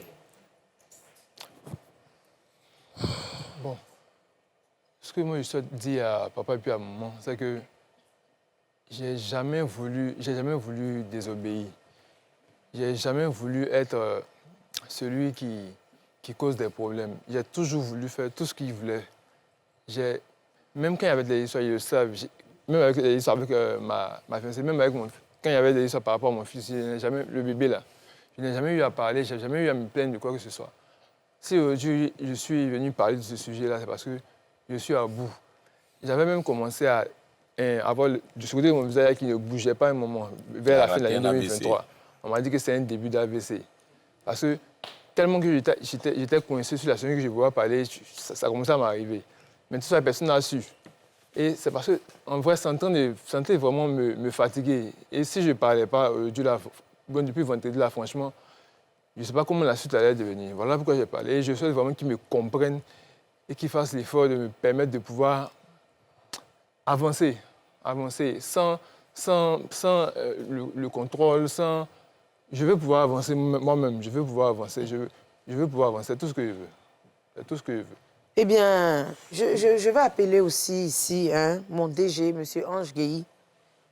Bon. Ce que moi, je souhaite dire à papa et puis à maman, c'est que j'ai jamais voulu désobéir. J'ai jamais voulu être celui qui cause des problèmes. J'ai toujours voulu faire tout ce qu'il voulait. Même quand il y avait des histoires, ils le savent. Même avec des histoires avec ma fiancée, même avec quand il y avait des histoires par rapport à mon fils, le bébé là, je n'ai jamais eu à parler, je n'ai jamais eu à me plaindre de quoi que ce soit. Si aujourd'hui je suis venu parler de ce sujet-là, c'est parce que je suis à bout. J'avais même commencé à avoir du côté de mon visage qui ne bougeait pas un moment, vers la fin de l'année 2023. On m'a dit que c'est un début d'AVC. Parce que tellement que j'étais coincé sur la semaine que je pouvais parler, ça commençait à m'arriver. Mais tout ça, personne n'a su. Et c'est parce qu'en vrai, ça sentait vraiment me fatiguer. Et si je ne parlais pas depuis vendredi, là, franchement, je ne sais pas comment la suite allait devenir. Voilà pourquoi j'ai parlé. Et je souhaite vraiment qu'ils me comprennent et qu'ils fassent l'effort de me permettre de pouvoir avancer sans le contrôle, sans... Je veux pouvoir avancer moi-même, je veux pouvoir avancer, je veux pouvoir avancer, c'est tout ce que je veux. C'est tout ce que je veux. Eh bien, je vais appeler aussi ici mon DG, M. Ange Guéhi.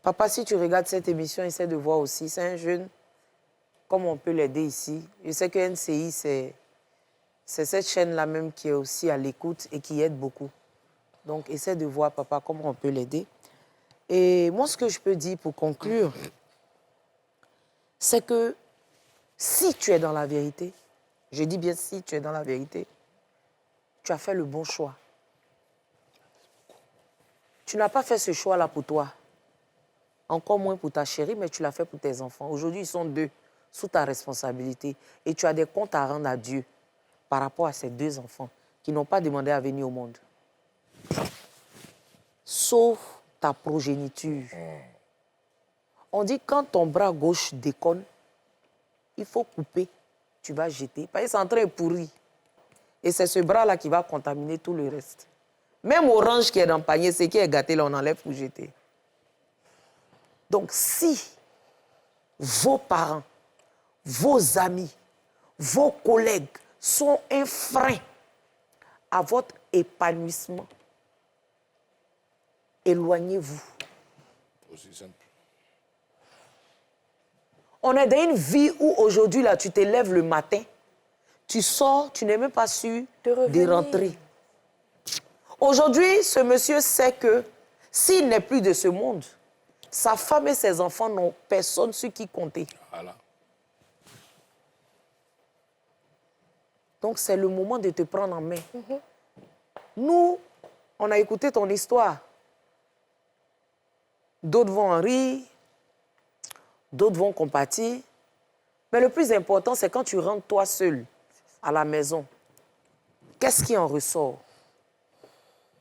Papa, si tu regardes cette émission, essaie de voir aussi. C'est un jeune, comme on peut l'aider ici. Je sais que NCI, c'est cette chaîne-là même qui est aussi à l'écoute et qui aide beaucoup. Donc, essaie de voir, papa, comment on peut l'aider. Et moi, ce que je peux dire pour conclure, c'est que si tu es dans la vérité, je dis bien si tu es dans la vérité, tu as fait le bon choix. Tu n'as pas fait ce choix-là pour toi. Encore moins pour ta chérie, mais tu l'as fait pour tes enfants. Aujourd'hui, ils sont 2 sous ta responsabilité. Et tu as des comptes à rendre à Dieu par rapport à ces 2 enfants qui n'ont pas demandé à venir au monde. Sauf ta progéniture. On dit quand ton bras gauche déconne, il faut couper, tu vas jeter. Parce que c'est en train de pourrir. Et c'est ce bras-là qui va contaminer tout le reste. Même orange qui est dans le panier, ce qui est gâté, là, on enlève pour jeter. Donc si vos parents, vos amis, vos collègues sont un frein à votre épanouissement, éloignez-vous. Aussi simple. On est dans une vie où aujourd'hui, là, tu te lèves le matin, tu sors, tu n'es même pas sûr de rentrer. Aujourd'hui, ce monsieur sait que s'il n'est plus de ce monde, sa femme et ses enfants n'ont personne sur qui compter. Voilà. Donc, c'est le moment de te prendre en main. Nous, on a écouté ton histoire. D'autres vont en rire, d'autres vont compatir, Mais le plus important, c'est quand tu rentres toi seul à la maison. Qu'est-ce qui en ressort?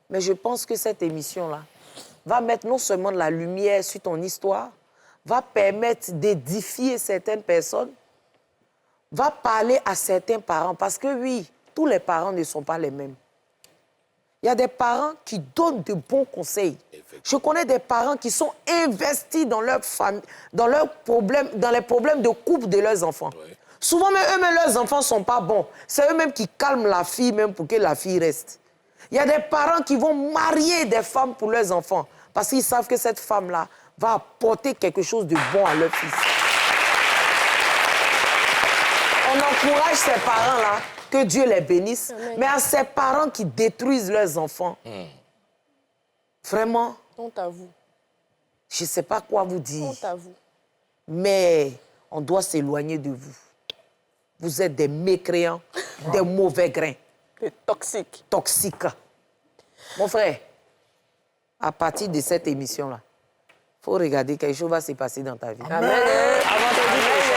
Mais je pense que cette émission-là va mettre non seulement de la lumière sur ton histoire, va permettre d'édifier certaines personnes, va parler à certains parents. Parce que oui, tous les parents ne sont pas les mêmes. Il y a des parents qui donnent de bons conseils. Je connais des parents qui sont investis dans leur famille, dans les problèmes de couple de leurs enfants. Oui. Souvent, même eux-mêmes, leurs enfants ne sont pas bons. C'est eux-mêmes qui calment la fille, même pour que la fille reste. Il y a des parents qui vont marier des femmes pour leurs enfants parce qu'ils savent que cette femme-là va apporter quelque chose de bon à leur fils. On encourage ces parents-là, que Dieu les bénisse, mais à ces parents qui détruisent leurs enfants, vraiment, honte à vous. Je ne sais pas quoi vous dire. Honte à vous. Mais on doit s'éloigner de vous. Vous êtes des mécréants, des mauvais grains. Des toxiques. Toxiques. Mon frère, à partir de cette émission-là, il faut regarder quelque chose va se passer dans ta vie. Amen. Avant de dire quelque chose